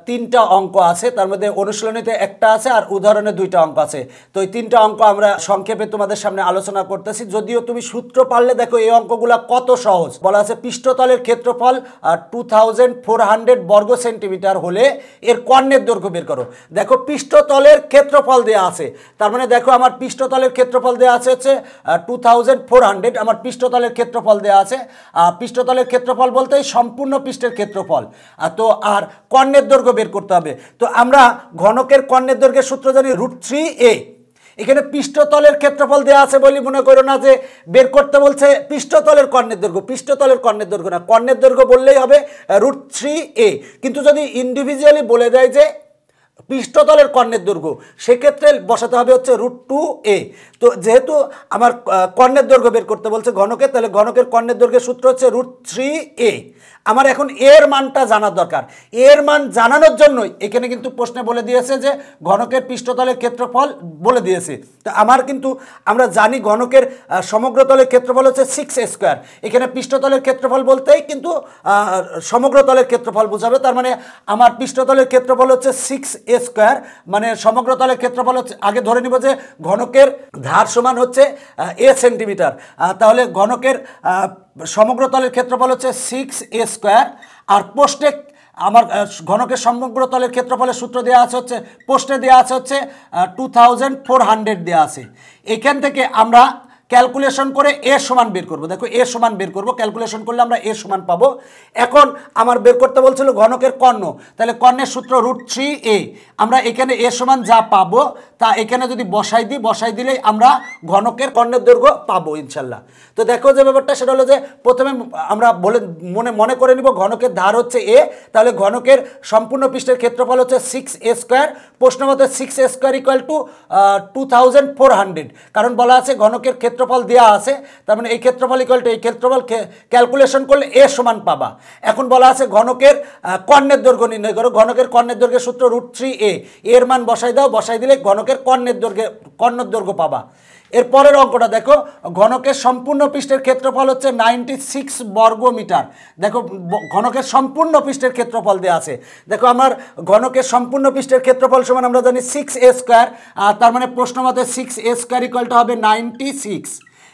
[SPEAKER 1] 3টা অঙ্ক আছে, তার মধ্যে অনুশীলনীতে একটা আছে আর উদাহরণে 2টা অঙ্ক আছে। তো এই 3টা অঙ্ক আমরা সংক্ষেপে তোমাদের সামনে আলোচনা করতেছি। যদিও তুমি সূত্র পারলে দেখো এই অঙ্কগুলো কত সহজ। বলা আছে পৃষ্ঠতলের ক্ষেত্রফল 2400 বর্গ সেন্টিমিটার হলে এর কর্ণের দৈর্ঘ্য বের করো। দেখো পৃষ্ঠতলের ক্ষেত্রফল দেওয়া আছে, তার মানে দেখো আমার পৃষ্ঠতলের ক্ষেত্রফল দেওয়া আছে হচ্ছে 2400, আমার পৃষ্ঠতলের ক্ষেত্রফল দেওয়া আছে। পৃষ্ঠতলের ক্ষেত্রফল বলতে সম্পূর্ণ পৃষ্ঠের ক্ষেত্রফল। তো আর কর্ণের দৈর্ঘ্য বের করতে হবে। তো আমরা ঘনকের কর্ণের দৈর্ঘ্যের সূত্র জানি √3a। এখানে পৃষ্ঠতলের ক্ষেত্রফল দেওয়া আছে বলি মনে করো না যে বের করতে বলছে পৃষ্ঠতলের কর্ণের দৈর্ঘ্য, পৃষ্ঠতলের কর্ণের দৈর্ঘ্য না, কর্ণের দৈর্ঘ্য বললেই হবে √3a। কিন্তু যদি ইন্ডিভিজুয়ালি বলে দেয় যে পৃষ্ঠতলের কর্ণের দৈর্ঘ্য, সেক্ষেত্রে বসাতে হবে হচ্ছে √2a। তো যেহেতু আমার কর্ণের দৈর্ঘ্য বের করতে বলছে ঘনকের, তাহলে ঘনকের কর্ণের দৈর্ঘ্যের সূত্র হচ্ছে √3a। আমার এখন এর মানটা জানার দরকার। এর মান জানানোর জন্যই এখানে কিন্তু প্রশ্নে বলে দিয়েছে যে ঘনকের পৃষ্ঠতলের ক্ষেত্রফল বলে দিয়েছে। তো আমার কিন্তু আমরা জানি ঘনকের সমগ্র তলের ক্ষেত্রফল হচ্ছে 6a²। এখানে পৃষ্ঠতলের ক্ষেত্রফল বলতেই কিন্তু সমগ্র তলের ক্ষেত্রফল বোঝাবে, তার মানে আমার পৃষ্ঠতলের ক্ষেত্রফল হচ্ছে 6a², মানে সমগ্র তলের ক্ষেত্রফল হচ্ছে, আগে ধরে নিব যে ঘনকের ধার সমান হচ্ছে a সেন্টিমিটার, তাহলে ঘনকের সমগ্র তলের ক্ষেত্রফল হচ্ছে 6a²। আর প্রশ্নে আমার ঘনকের সমগ্র তলের ক্ষেত্রফলের সূত্র দেওয়া আছে হচ্ছে, প্রশ্নে দেওয়া আছে হচ্ছে 2400 দেওয়া আছে। এখান থেকে আমরা ক্যালকুলেশন করে এ সমান বের করব। দেখো এ সমান বের করব, ক্যালকুলেশন করলে আমরা এ সমান পাবো। এখন আমার বের করতে বলছিল ঘনকের কর্ণ, তাহলে কর্ণের সূত্র √3a। আমরা এখানে এ সমান যা পাবো তা এখানে যদি বসাই দিলেই আমরা ঘনকের কর্ণের দৈর্ঘ্য পাবো ইনশাল্লাহ। তো দেখো যে ব্যাপারটা সেটা হলো যে প্রথমে আমরা মনে করে নিব ঘনকের ধার হচ্ছে a, তাহলে ঘনকের সম্পূর্ণ পৃষ্ঠের ক্ষেত্রফল হচ্ছে 6a²। প্রশ্ন মতে 6a² = 2400, কারণ বলা আছে ঘনকের ক্ষেত্রফল দেওয়া আছে, তার মানে এই ক্ষেত্রফল এই ক্ষেত্রফল ক্যালকুলেশন করলে এ সমান পাবা। এখন বলা আছে ঘনকের কর্ণের দৈর্ঘ্য নির্ণয় করো। ঘনকের কর্ণের দৈর্ঘ্যের সূত্র √3a, এর মান বসাই দিলে ঘনকের কর্ণের দৈর্ঘ্য পাবা। এর পরের অঙ্কটা দেখো, ঘনকের সম্পূর্ণ পৃষ্ঠের ক্ষেত্রফল হচ্ছে 96 বর্গ মিটার। দেখো ঘনকের সম্পূর্ণ পৃষ্ঠের ক্ষেত্রফল দেওয়া আছে। দেখো আমার ঘনকের সম্পূর্ণ পৃষ্ঠের ক্ষেত্রফল সমান আমরা জানি 6a², তার মানে প্রশ্ন মতে 6a² হবে 96।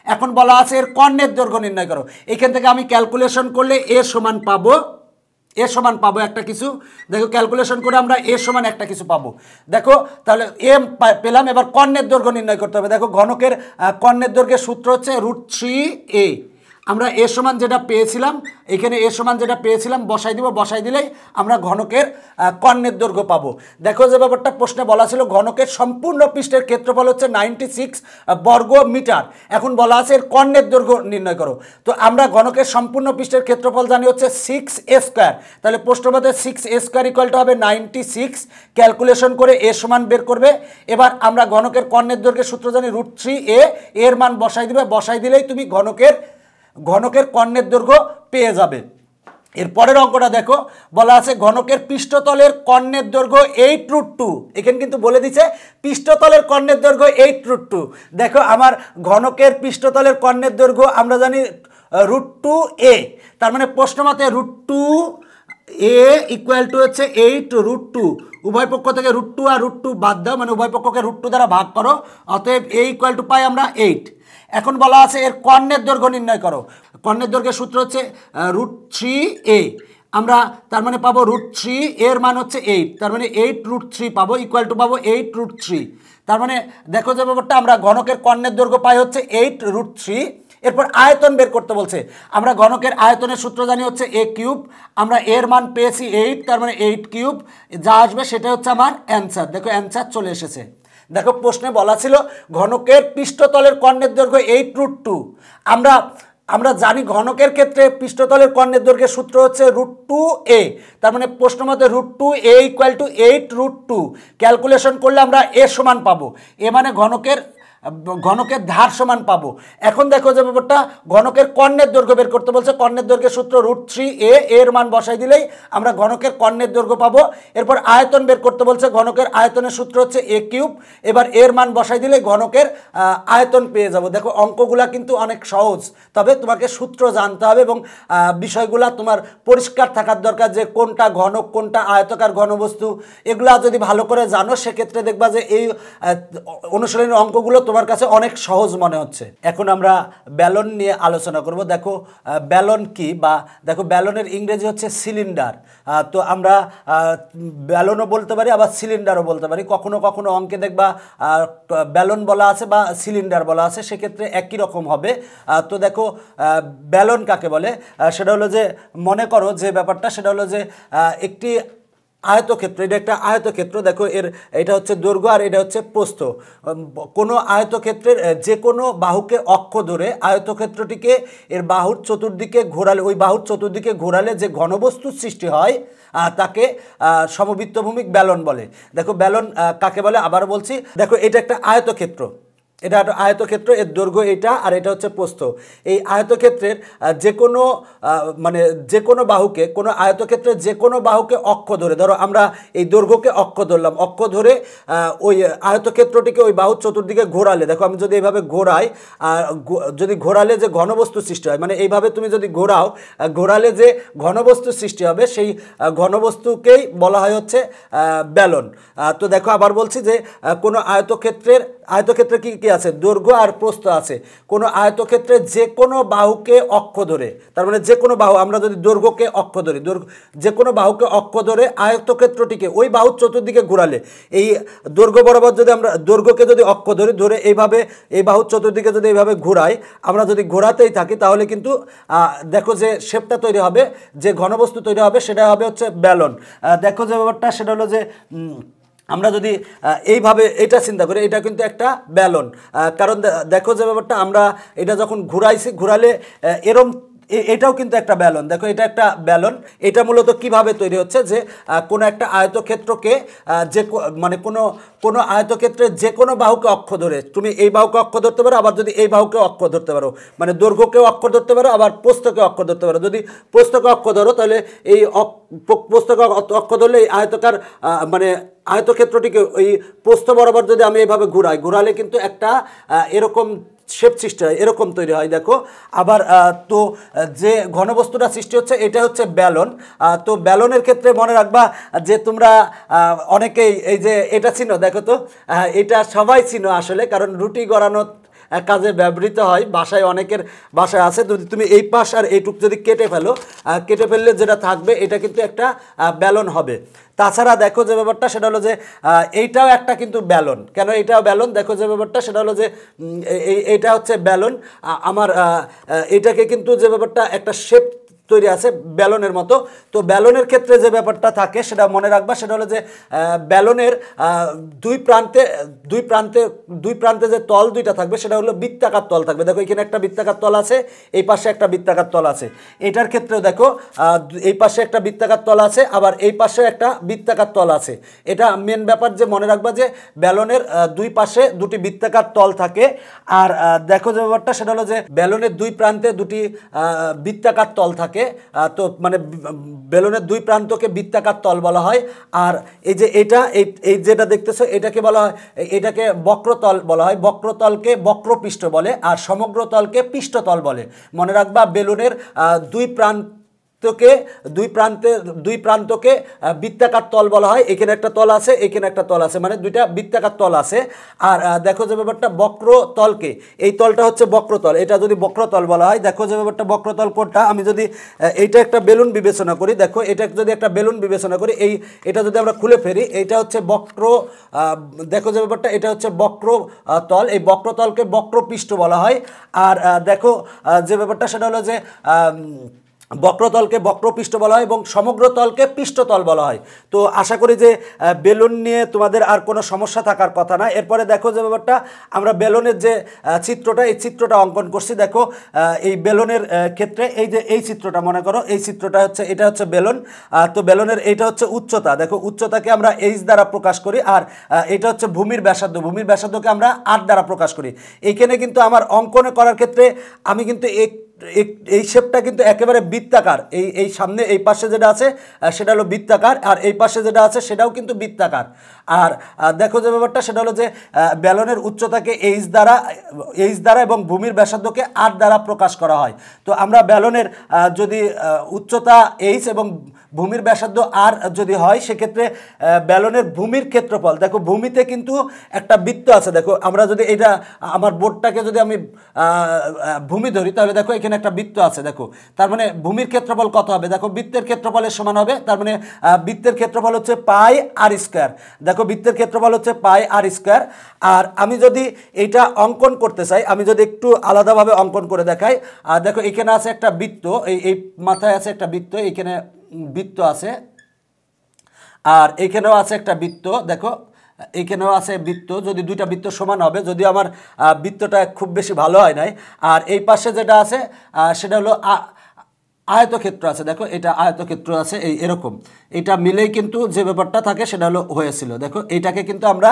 [SPEAKER 1] এখন বলা আছে এর কর্ণের দৈর্ঘ্য নির্ণয় করো। এখান থেকে আমি ক্যালকুলেশন করলে এ সমান পাবো একটা কিছু। দেখো ক্যালকুলেশন করে আমরা এ সমান একটা কিছু পাবো। দেখো তাহলে এ পেলাম, এবার কর্ণের দৈর্ঘ্য নির্ণয় করতে হবে। দেখো ঘনকের কর্ণের দৈর্ঘ্যের সূত্র হচ্ছে √3a। আমরা এ সমান যেটা পেয়েছিলাম এখানে এ সমান যেটা পেয়েছিলাম বসাই দিব, বসাই দিলেই আমরা ঘনকের কর্ণের দৈর্ঘ্য পাবো। দেখো যে ব্যাপারটা প্রশ্নে বলা ছিল ঘনকের সম্পূর্ণ পৃষ্ঠের ক্ষেত্রফল হচ্ছে 96 বর্গ মিটার। এখন বলা আছে এর কর্ণের দৈর্ঘ্য নির্ণয় করো। তো আমরা ঘনকের সম্পূর্ণ পৃষ্ঠের ক্ষেত্রফল জানি হচ্ছে 6a স্কয়ার, তাহলে প্রশ্নপদে 6a স্কয়ার ইকুয়াল টু হবে 96, ক্যালকুলেশন করে এ সমান বের করবে। এবার আমরা ঘনকের কর্ণের দৈর্ঘ্যের সূত্র জানি √3a, এর মান বসাই দিবে, বসাই দিলেই তুমি ঘনকের কর্ণের দৈর্ঘ্য পেয়ে যাবে। এর পরের অঙ্কটা দেখো, বলা আছে ঘনকের পৃষ্ঠতলের কর্ণের দৈর্ঘ্য 8√2। এখানে কিন্তু বলে দিচ্ছে পৃষ্ঠতলের কর্ণের দৈর্ঘ্য 8√2। দেখো আমার ঘনকের পৃষ্ঠতলের কর্ণের দৈর্ঘ্য আমরা জানি √2a, তার মানে প্রশ্ন মতে √2a ইকুয়াল টু হচ্ছে 8√2। উভয় পক্ষ থেকে √2 আর √2 বাদ দাও, মানে উভয় পক্ষকে √2 দ্বারা ভাগ করো, অতএব a ইকুয়াল টু পাই আমরা 8। এখন বলা আছে এর কর্ণের দৈর্ঘ্য নির্ণয় করো। কর্ণের দৈর্ঘ্যের সূত্র হচ্ছে √3a, আমরা তার মানে পাবো √3, এর মান হচ্ছে 8, তার মানে 8√3 পাবো, ইকুয়াল টু পাবো 8√3। তার মানে দেখো যে ব্যাপারটা আমরা ঘনকের কর্ণের দৈর্ঘ্য পাই হচ্ছে 8√3। এরপর আয়তন বের করতে বলছে। আমরা ঘনকের আয়তনের সূত্র জানি হচ্ছে a কিউব, আমরা এর মান পেয়েছি 8, তার মানে 8 কিউব, যা আসবে সেটা হচ্ছে আমার অ্যান্সার। দেখো অ্যান্সার চলে এসেছে। দেখো প্রশ্নে বলা ছিল ঘনকের পৃষ্ঠতলের কর্ণের দৈর্ঘ্য 8√2। আমরা জানি ঘনকের ক্ষেত্রে পৃষ্ঠতলের কর্ণের দৈর্ঘ্যের সূত্র হচ্ছে √2a, তার মানে প্রশ্ন মতে √2a ইকুয়াল টু 8√2, ক্যালকুলেশন করলে আমরা এ সমান পাবো, এ মানে ঘনকের ধার সমান পাবো। এখন দেখো যে ব্যাপারটা ঘনকের কর্ণের দৈর্ঘ্য বের করতে বলছে। কর্ণের দৈর্ঘ্যের সূত্র √3a, এর মান বসাই দিলেই আমরা ঘনকের কর্ণের দৈর্ঘ্য পাবো। এরপর আয়তন বের করতে বলছে। ঘনকের আয়তনের সূত্র হচ্ছে a কিউব, এবার এর মান বসাই দিলেই ঘনকের আয়তন পেয়ে যাব। দেখো অঙ্কগুলা কিন্তু অনেক সহজ, তবে তোমাকে সূত্র জানতে হবে এবং বিষয়গুলা তোমার পরিষ্কার থাকার দরকার যে কোনটা ঘনক কোনটা আয়তকার ঘনবস্তু, এগুলা যদি ভালো করে জানো সেক্ষেত্রে দেখবা যে এই অনুশীলনের অঙ্কগুলো তোমার কাছে অনেক সহজ মনে হচ্ছে। এখন আমরা ব্যালন নিয়ে আলোচনা করব। দেখো ব্যালন কি, বা দেখো ব্যালনের ইংরেজি হচ্ছে সিলিন্ডার। তো আমরা ব্যালনও বলতে পারি আবার সিলিন্ডারও বলতে পারি। কখনো কখনো অঙ্কে দেখবা ব্যালন বলা আছে বা সিলিন্ডার বলা আছে, সেক্ষেত্রে একই রকম হবে। তো দেখো ব্যালন কাকে বলে, সেটা হলো যে মনে করো যে ব্যাপারটা সেটা হলো যে একটি আয়তক্ষেত্র, এটা একটা আয়তক্ষেত্র। দেখো এটা হচ্ছে দৈর্ঘ্য আর এটা হচ্ছে প্রস্থ। কোনো আয়তক্ষেত্রের যে কোনো বাহুকে অক্ষ ধরে আয়তক্ষেত্রটিকে এর বাহুর চতুর্দিকে ঘোরালে, ওই বাহুর চতুর্দিকে ঘোরালে যে ঘনবস্তুর সৃষ্টি হয় তাকে সমবৃত্তভূমিক ব্যালন বলে। দেখো ব্যালন কাকে বলে আবার বলছি। দেখো এটা একটা আয়তক্ষেত্র, এটা একটা আয়তক্ষেত্র, এর দৈর্ঘ্য এটা আর এটা হচ্ছে প্রস্থ। এই আয়তক্ষেত্রের যে কোনো বাহুকে, কোনো আয়তক্ষেত্রের যে কোনো বাহুকে অক্ষ ধরে, ধরো আমরা এই দৈর্ঘ্যকে অক্ষ ধরলাম, অক্ষ ধরে ওই আয়তক্ষেত্রটিকে ওই বাহুর চতুর্দিকে ঘোরালে, দেখো আমি যদি এইভাবে ঘোরাই, যদি ঘোরালে যে ঘনবস্তু সৃষ্টি হয়, মানে এইভাবে তুমি যদি ঘোরালে যে ঘনবস্তু সৃষ্টি হবে, সেই ঘনবস্তুকেই বলা হয় হচ্ছে ব্যালন। তো দেখো আবার বলছি যে কোনো আয়তক্ষেত্রে কি আছে, দৈর্ঘ্য আর প্রস্থ আছে। কোনো আয়তক্ষেত্রে যে কোনো বাহুকে অক্ষ ধরে, তার মানে যে কোনো বাহু, আমরা যদি দৈর্ঘ্যকে অক্ষ ধরি, যে কোনো বাহুকে অক্ষ ধরে আয়তক্ষেত্রটিকে ওই বাহুর চতুর্দিকে ঘোরালে, এই দৈর্ঘ্য বরাবর যদি আমরা দৈর্ঘ্যকে যদি অক্ষ ধরে এইভাবে এই বাহুর চতুর্দিকে যদি এইভাবে ঘোরাই, আমরা যদি ঘোরাতেই থাকি তাহলে কিন্তু দেখো যে শেপটা তৈরি হবে, যে ঘনবস্তু তৈরি হবে সেটা হবে হচ্ছে ব্যালন। দেখো যে ব্যাপারটা সেটা হলো যে আমরা যদি এইভাবে এটা চিন্তা করি, এটা কিন্তু একটা ব্যালন। কারণ দেখো যে ব্যাপারটা আমরা এটা যখন ঘুরালে এরম, এটাও কিন্তু একটা ব্যালন। দেখো এটা একটা ব্যালন। এটা মূলত কিভাবে তৈরি হচ্ছে, যে কোনো একটা আয়তক্ষেত্রকে মানে কোনো আয়তক্ষেত্রে যে কোনো বাহুকে অক্ষ ধরে, তুমি এই বাহুকে অক্ষ ধরতে পারো, আবার যদি এই বাহুকে অক্ষ ধরতে পারো, মানে দৈর্ঘ্যকেও অক্ষ ধরতে পারো, আবার প্রস্থকে অক্ষ ধরতে পারো। যদি প্রস্থকে অক্ষ ধরো তাহলে এই প্রস্থকে অক্ষ ধরলে এই আয়তকার মানে আয়তক্ষেত্রটিকে ওই প্রস্থ বরাবর যদি আমি এইভাবে ঘুরালে কিন্তু একটা এরকম শেপ সৃষ্টি হয়, এরকম তৈরি হয়। দেখো আবার তো যে ঘনবস্তুটা সৃষ্টি হচ্ছে এটা হচ্ছে ব্যালন। তো ব্যালনের ক্ষেত্রে মনে রাখবা যে তোমরা অনেকেই এই যে এটা চিনো, দেখো তো এটা সবাই চিনো আসলে, কারণ রুটি গড়ানো কাজে ব্যবহৃত হয়, বাসায় অনেকের বাসায় আছে। যদি তুমি এই পাশ আর এইটুক যদি কেটে ফেলো, কেটে ফেললে যেটা থাকবে এটা কিন্তু একটা ব্যালন হবে। তাছাড়া দেখো যে ব্যাপারটা সেটা হলো যে এইটাও একটা কিন্তু ব্যালন। কেন এইটাও ব্যালন? দেখো যে ব্যাপারটা সেটা হলো যে এইটা হচ্ছে ব্যালন। আমার এটাকে কিন্তু যে ব্যাপারটা একটা শেপ তৈরি আছে ব্যালনের মতো। তো ব্যালনের ক্ষেত্রে যে ব্যাপারটা থাকে সেটা মনে রাখবা, সেটা হলো যে ব্যালনের দুই প্রান্তে যে তল দুইটা থাকবে সেটা হলো বৃত্তাকার তল থাকবে। দেখো এখানে একটা বৃত্তাকার তল আছে, এই পাশে একটা বৃত্তাকার তল আছে। এটার ক্ষেত্রেও দেখো এই পাশে একটা বৃত্তাকার তল আছে, আবার এই পাশে একটা বৃত্তাকার তল আছে। এটা মেন ব্যাপার যে মনে রাখবা যে ব্যালনের দুই পাশে দুটি বৃত্তাকার তল থাকে। আর দেখো যে ব্যাপারটা সেটা হলো যে ব্যালনের দুই প্রান্তে দুটি বৃত্তাকার তল থাকে। তো মানে বেলুনের দুই প্রান্তকে বৃত্তাকার তল বলা হয়। আর এই যে এই যেটা দেখতেছো এটাকে বলা হয়, এটাকে বক্রতল বলা হয়। বক্রতলকে বক্রপৃষ্ঠ বলে, আর সমগ্র তলকে পৃষ্ঠতল বলে। মনে রাখবা বেলুনের দুই প্রান্তকে বৃত্তাকার তল বলা হয়। এখানে একটা তল আছে, এখানে একটা তল আছে, মানে দুইটা বৃত্তাকার তল আছে। আর দেখো যে ব্যাপারটা বক্রতলকে, এই তলটা হচ্ছে বক্রতল, এটা যদি বক্রতল বলা হয়। দেখো যে ব্যাপারটা বক্রতল কোনটা, আমি যদি এইটা একটা বেলুন বিবেচনা করি, দেখো এটা যদি একটা বেলুন বিবেচনা করি, এটা যদি আমরা খুলে ফেলি, এইটা হচ্ছে দেখো যে ব্যাপারটা এটা হচ্ছে বক্রতল। এই বক্রতলকে বক্রপৃষ্ঠ বলা হয়। আর দেখো যে ব্যাপারটা সেটা হলো যে বক্রতলকে বক্রপৃষ্ঠ বলা হয় এবং সমগ্র তলকে পৃষ্ঠতল বলা হয়। তো আশা করি যে বেলুন নিয়ে তোমাদের আর কোনো সমস্যা থাকার কথা না। এরপরে দেখো যে ব্যাপারটা আমরা বেলুনের যে চিত্রটা, এই চিত্রটা অঙ্কন করছি। দেখো এই বেলুনের ক্ষেত্রে এই যে এই চিত্রটা মনে করো, এই চিত্রটা হচ্ছে, এটা হচ্ছে বেলুন। তো বেলুনের এইটা হচ্ছে উচ্চতা। দেখো উচ্চতাকে আমরা এইচ দ্বারা প্রকাশ করি, আর এটা হচ্ছে ভূমির ব্যাসার্ধ। ভূমির ব্যাসার্ধকে আমরা আর দ্বারা প্রকাশ করি। এইখানে কিন্তু আমার অঙ্কন করার ক্ষেত্রে আমি কিন্তু এই শেপটা কিন্তু একেবারে বৃত্তাকার। এই সামনে এই পাশে যেটা আছে সেটা হলো বৃত্তাকার, আর এই পাশে যেটা আছে সেটাও কিন্তু বৃত্তাকার। আর দেখো যে ব্যাপারটা সেটা হলো যে বেলনের উচ্চতাকে এইচ দ্বারা এবং ভূমির ব্যাসার্ধকে আর দ্বারা প্রকাশ করা হয়। তো আমরা বেলনের যদি উচ্চতা এইচ এবং ভূমির ব্যাসার্ধ আর যদি হয়, সেক্ষেত্রে বেলনের ভূমির ক্ষেত্রফল, দেখো ভূমিতে কিন্তু একটা বৃত্ত আছে। দেখো আমরা যদি এটা আমার বোর্ডটাকে যদি আমি ভূমি ধরি, তাহলে দেখো এখানে একটা বৃত্ত আছে। দেখো তার মানে ভূমির ক্ষেত্রফল কত হবে? দেখো বৃত্তের ক্ষেত্রফলের সমান হবে। তার মানে বৃত্তের ক্ষেত্রফল হচ্ছে পাই আর স্কয়ার। দেখো বৃত্তের ক্ষেত্রফল হচ্ছে পাই আর স্কয়ার। আর আমি যদি এইটা অঙ্কন করতে চাই, আমি যদি একটু আলাদাভাবে অঙ্কন করে দেখাই, দেখো এখানে আছে একটা বৃত্ত, এই মাথায় আছে একটা বৃত্ত, এখানে বৃত্ত আছে, আর এখানেও আছে একটা বৃত্ত। দেখো এইখানেও আছে বৃত্ত। যদি দুইটা বৃত্ত সমান হবে, যদি আমার বৃত্তটা খুব বেশি ভালো হয় নাই। আর এই পাশে যেটা আছে সেটা হলো আয়তক্ষেত্র আছে। দেখো এটা আয়তক্ষেত্র আছে, এরকম। এটা মিলেই কিন্তু যে ব্যাপারটা থাকে সেটা হলো হয়েছিল। দেখো এইটাকে কিন্তু আমরা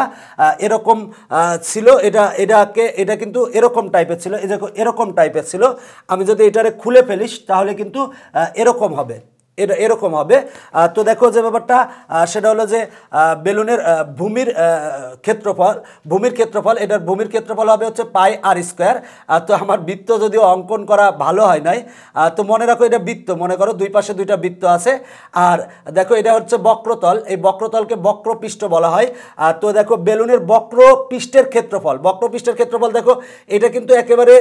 [SPEAKER 1] এরকম ছিল, এটা কিন্তু এরকম টাইপের ছিল। এই দেখো এরকম টাইপের ছিল। আমি যদি এটারে খুলে ফেলিস তাহলে কিন্তু এরকম হবে, এটা এরকম হবে। তো দেখো যে ব্যাপারটা সেটা হলো যে বেলুনের ভূমির ক্ষেত্রফল, এটার ভূমির ক্ষেত্রফল হবে হচ্ছে পাই আর স্কয়ার। তো আমার বৃত্ত যদিও অঙ্কন করা ভালো হয় নাই, তো মনে রাখো এটা বৃত্ত, মনে করো দুই পাশে দুইটা বৃত্ত আছে। আর দেখো এটা হচ্ছে বক্রতল, এই বক্রতলকে বক্রপৃষ্ঠ বলা হয়। তো দেখো বেলুনের বক্রপৃষ্ঠের ক্ষেত্রফল দেখো এটা কিন্তু একেবারে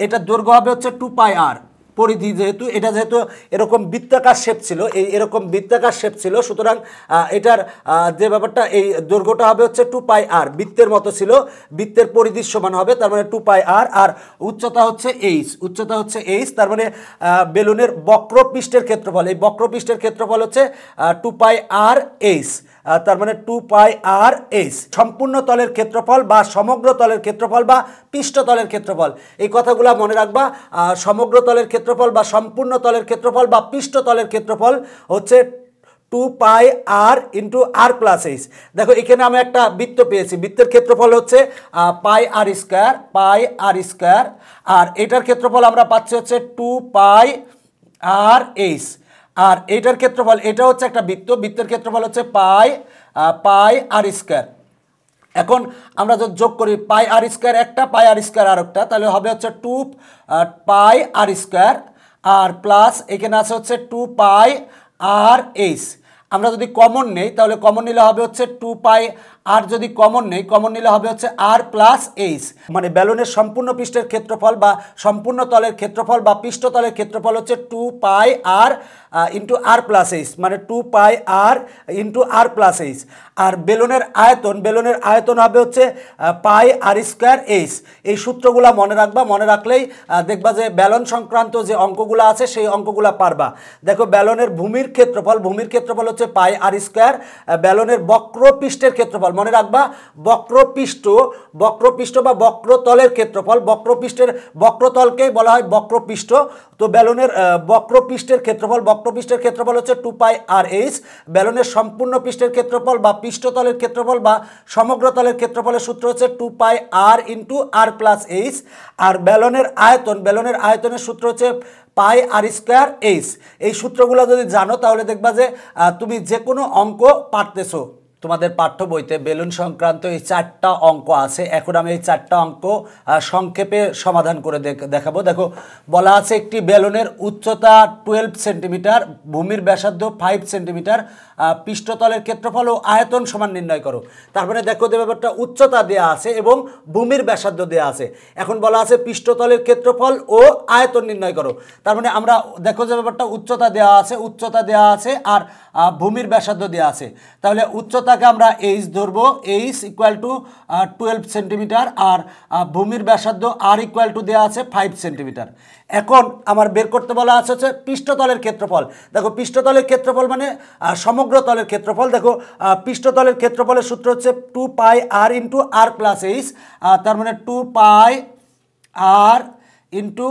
[SPEAKER 1] এটার দৈর্ঘ্য হবে হচ্ছে 2πr। পরিধি যেহেতু এরকম বৃত্তাকার শেপ ছিল, এরকম বৃত্তাকার শেপ ছিল, সুতরাং এটার যে ব্যাপারটা এই দৈর্ঘ্যটা হবে হচ্ছে 2πr। বৃত্তের মতো ছিল, বৃত্তের পরিধির সমান হবে, তার মানে 2πr। আর উচ্চতা হচ্ছে এইচ, তার মানে বেলুনের বক্রপৃষ্ঠের ক্ষেত্রফল, এই বক্রপৃষ্ঠের ক্ষেত্রফল হচ্ছে 2πr এইচ, তার মানে 2πr এইচ। সম্পূর্ণ তলের ক্ষেত্রফল বা সমগ্র তলের ক্ষেত্রফল বা পৃষ্ঠতলের ক্ষেত্রফল, এই কথাগুলো মনে রাখবা। সমগ্র তলের ক্ষেত্রফল বা সম্পূর্ণ তলের ক্ষেত্রফল বা পৃষ্ঠতলের ক্ষেত্রফল হচ্ছে 2πr ইন্টু আর প্লাস এইচ। দেখো এখানে আমি একটা বৃত্ত পেয়েছি, বৃত্তের ক্ষেত্রফল হচ্ছে পাই আর স্কয়ার, আর এটার ক্ষেত্রফল আমরা পাচ্ছি হচ্ছে 2πr এইচ। আর এটার ক্ষেত্রফল, এটা হচ্ছে একটা বৃত্তের ক্ষেত্রফল হচ্ছে পাই আর স্কয়ার। এখন আমরা যদি যোগ করি পাই আর স্কয়ার একটা, পাই আর স্কয়ার আর একটা, তাহলে হবে হচ্ছে 2πr স্কয়ার, আর প্লাস এখানে আছে হচ্ছে 2πr এইচ। আমরা যদি কমন নেই, তাহলে কমন নিলে হবে হচ্ছে 2πr আর যদি কমন নেই, কমন নিলে হবে হচ্ছে আর প্লাস এইচ, মানে বেলুনের সম্পূর্ণ পৃষ্ঠের ক্ষেত্রফল বা সম্পূর্ণ তলের ক্ষেত্রফল বা পৃষ্ঠতলের ক্ষেত্রফল হচ্ছে 2 পাই আর ইন্টু আর প্লাস এইচ, মানে 2 পাই আর ইন্টু আর প্লাস এইচ। আর বেলুনের আয়তন হবে হচ্ছে পাই আর স্কোয়ার এইচ। এই সূত্রগুলা মনে রাখবা, মনে রাখলেই দেখবা যে বেলন সংক্রান্ত যে অঙ্কগুলো আছে সেই অঙ্কগুলো পারবা। দেখো বেলনের ভূমির ক্ষেত্রফল হচ্ছে পাই আর স্কোয়ার। বেলনের বক্রপৃষ্ঠের ক্ষেত্রফল মনে রাখবা, বক্রপৃষ্ঠ বা বক্রতলের ক্ষেত্রফল, বক্রতলকেই বলা হয় বক্রপৃষ্ঠ। তো বেলনের বক্রপৃষ্ঠের ক্ষেত্রফল হচ্ছে 2 পাই আর এইচ। বেলনের সম্পূর্ণ পৃষ্ঠের ক্ষেত্রফল বা পৃষ্ঠতলের ক্ষেত্রফল বা সমগ্র তলের ক্ষেত্রফলের সূত্র হচ্ছে 2 পাই আর ইন্টু আর প্লাস এইচ। আর বেলনের আয়তনের সূত্র হচ্ছে পাই আর স্কোয়ার এইচ। এই সূত্রগুলো যদি জানো তাহলে দেখবা যে তুমি যে কোনো অঙ্ক পারতেছো। তোমাদের পাঠ্য বইতে বেলুন সংক্রান্ত এই 4টা অঙ্ক আছে। এখন আমি এই 4টা অঙ্ক সংক্ষেপে সমাধান করে দেখাবো। দেখো বলা আছে একটি বেলুনের উচ্চতা 12 সেন্টিমিটার, ভূমির ব্যাসার্ধ 5 সেন্টিমিটার, পৃষ্ঠতলের ক্ষেত্রফল ও আয়তন সমান নির্ণয় করো। তারপরে দেখো যে ব্যাপারটা উচ্চতা দেওয়া আছে এবং ভূমির ব্যাসার্ধ দেওয়া আছে। এখন বলা আছে পৃষ্ঠতলের ক্ষেত্রফল ও আয়তন নির্ণয় করো। তার মানে আমরা দেখো যে ব্যাপারটা উচ্চতা দেওয়া আছে আর ভূমির ব্যাসার্ধ দেওয়া আছে। তাহলে উচ্চতাকে আমরা এইচ ধরবো, এইচ ইকুয়াল টু 12 সেন্টিমিটার, আর ভূমির ব্যাসার্ধ আর ইকুয়াল টু দেওয়া আছে 5 সেন্টিমিটার। এখন আমার বের করতে বলা আছে হচ্ছে পৃষ্ঠতলের ক্ষেত্রফল। দেখো পৃষ্ঠতলের ক্ষেত্রফল মানে সমগ্র তলের ক্ষেত্রফল। দেখো পৃষ্ঠতলের ক্ষেত্রফলের সূত্র হচ্ছে 2 পাই আর ইন্টু আর প্লাস এইচ। তার মানে 2 পাই আর ইন্টু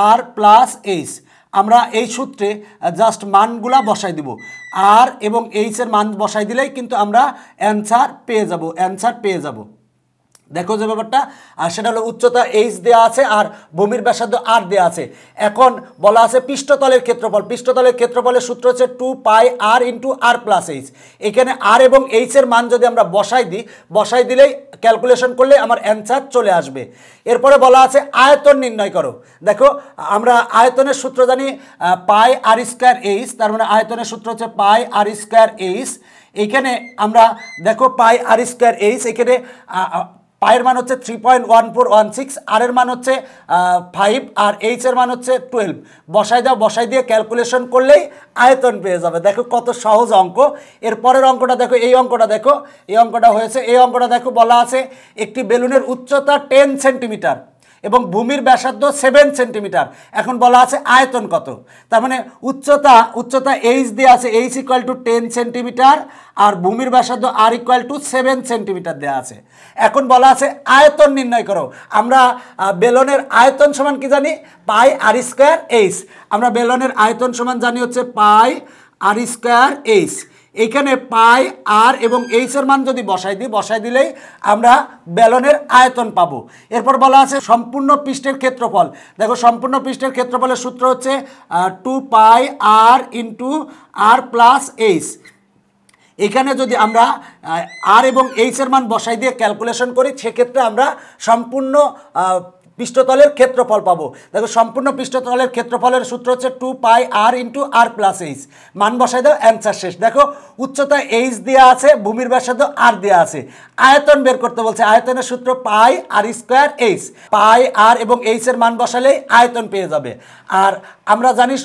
[SPEAKER 1] আর প্লাস এইচ। আমরা এই সূত্রে জাস্ট মানগুলা বসাই দিব, আর এবং এইচের মান বসাই দিলেই কিন্তু আমরা অ্যান্সার পেয়ে যাব। দেখো যে ব্যাপারটা সেটা হলো উচ্চতা এইচ দেওয়া আছে আর ভূমির ব্যাসার্ধ আর দেওয়া আছে। এখন বলা আছে পৃষ্ঠতলের ক্ষেত্রফলের সূত্র হচ্ছে 2 পাই আর ইন্টু আর প্লাস এইচ। এখানে আর এবং এইচের মান যদি আমরা বসাই দিলেই ক্যালকুলেশন করলে আমার অ্যান্সার চলে আসবে। এরপরে বলা আছে আয়তন নির্ণয় করো। দেখো আমরা আয়তনের সূত্র জানি পাই আর স্কোয়ার এইচ, তার মানে আয়তনের সূত্র হচ্ছে পাই আর স্কোয়ার এইচ। এইখানে আমরা দেখো পাই আর স্কোয়ার এইচ, এখানে পায়ের মান হচ্ছে 3.1416, আর এর মান হচ্ছে 5 আর এইচ এর মান হচ্ছে 12। বসাই দিয়ে ক্যালকুলেশন করলেই আয়তন পেয়ে যাবে। দেখো কত সহজ অঙ্ক। এর পরের অঙ্কটা দেখো, এই অঙ্কটা দেখো বলা আছে একটি বেলুনের উচ্চতা 10 সেন্টিমিটার এবং ভূমির ব্যাসার্ধ 7 সেন্টিমিটার। এখন বলা আছে আয়তন কত। তার মানে উচ্চতা এইচ দেওয়া আছে, এইচ ইকুয়াল টু 10 সেন্টিমিটার আর ভূমির ব্যাসার্ধ আর ইকুয়াল টু 7 সেন্টিমিটার দেওয়া আছে। এখন বলা আছে আয়তন নির্ণয় করো। আমরা বেলনের আয়তন সমান কি জানি? পাই আর স্কোয়ার এইচ। আমরা বেলনের আয়তন সমান জানি হচ্ছে পাই আর স্কোয়ার এইচ। এইখানে পাই আর এবং এইচের মান যদি বসাই দিলেই আমরা বেলনের আয়তন পাবো। এরপর বলা আছে সম্পূর্ণ পৃষ্ঠের ক্ষেত্রফল। দেখো সম্পূর্ণ পৃষ্ঠের ক্ষেত্রফলের সূত্র হচ্ছে 2 পাই আর ইন্টু আর প্লাস এইচ। এখানে যদি আমরা আর এবং এইচের মান বসাই দিয়ে ক্যালকুলেশন করি সেক্ষেত্রে আমরা সম্পূর্ণ পৃষ্ঠতলের ক্ষেত্রফল পাবো। দেখো সম্পূর্ণ পৃষ্ঠতলের ক্ষেত্রফলের সূত্র হচ্ছে 2 পাই আর ইন্টু আর প্লাস এইচ। মান বসাই দাও, অ্যান্সার শেষ। দেখো উচ্চতা এইচ দেওয়া আছে, ভূমির ব্যাসার্ধ আর দেওয়া আছে। আয়তন বের করতে বলছে, আয়তনের সূত্র পাই আর স্কোয়ার এইচ। পাই আর এবং এইচের মান বসালেই আয়তন পেয়ে যাবে। আর আমরা জানি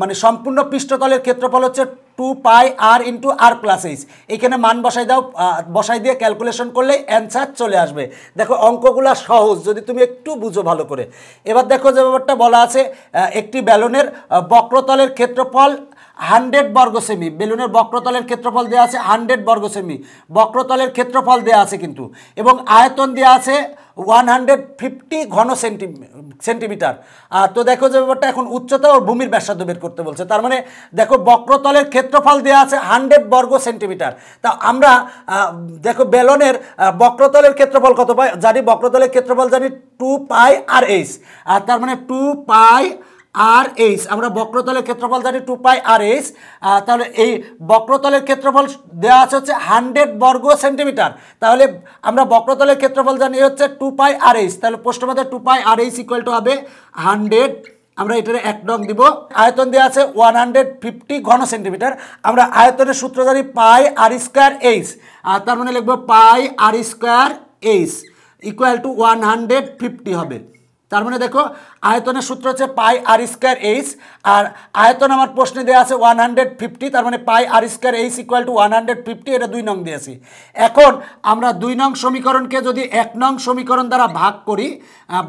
[SPEAKER 1] মানে সম্পূর্ণ পৃষ্ঠতলের ক্ষেত্রফল হচ্ছে 2 পাই আর ইন্টু আর প্লাস এইচ। এখানে মান বসাই দিয়ে ক্যালকুলেশন করলেই অ্যান্সার চলে আসবে। দেখো অঙ্কগুলো সহজ যদি তুমি একটু বুঝো ভালো করে। এবার দেখো যে ব্যাপারটা বলা আছে একটি বেলুনের বক্রতলের ক্ষেত্রফল 100 বর্গ সেমি। বেলুনের বক্রতলের ক্ষেত্রফল দেওয়া আছে 100 বর্গ সেমি। বক্রতলের ক্ষেত্রফল দেওয়া আছে কিন্তু, এবং আয়তন দেওয়া আছে 150 ঘন সেন্টিমিটার। তো দেখো যে ব্যাপারটা এখন উচ্চতা ও ভূমির ব্যাসার্ধ বের করতে বলছে। তার মানে দেখো বক্রতলের ক্ষেত্রফল দেওয়া আছে 100 বর্গ সেন্টিমিটার। তা আমরা দেখো বেলনের বক্রতলের ক্ষেত্রফল কত পাই জানি? বক্রতলের ক্ষেত্রফল জানি 2 পাই আর এইচ। আর তার মানে 2 পাই আর এইচ, আমরা বক্রতলের ক্ষেত্রফল জানি 2 পাই আর এইচ। তাহলে এই বক্রতলের ক্ষেত্রফল দেওয়া আছে হচ্ছে 100 বর্গ সেন্টিমিটার। তাহলে আমরা বক্রতলের ক্ষেত্রফল জানি হচ্ছে 2 পাই আর এইচ। তাহলে প্রশ্ন মধ্যে 2 পাই আর এইচ ইকুয়াল টু হবে 100 আমরা এটার 1 নং দিব। আয়তন দেওয়া আছে 150 ঘন সেন্টিমিটার। আমরা আয়তনের সূত্র জানি পাই আর স্কয়ার এইচ, আর তার মানে লিখবো পাই আর স্কয়ার এইচ ইকুয়াল টু 150 হবে। তার মানে দেখো আয়তনের সূত্র হচ্ছে পাই আর স্কয়ার এইচ, আর আয়তন আমার প্রশ্নে দেওয়া আছে 150, তার মানে পাই আর স্কয়ার এইচ ইকুয়াল টু 150, এটা 2 নং দিয়েছি। এখন আমরা 2 নং সমীকরণকে যদি 1 নং সমীকরণ দ্বারা ভাগ করি,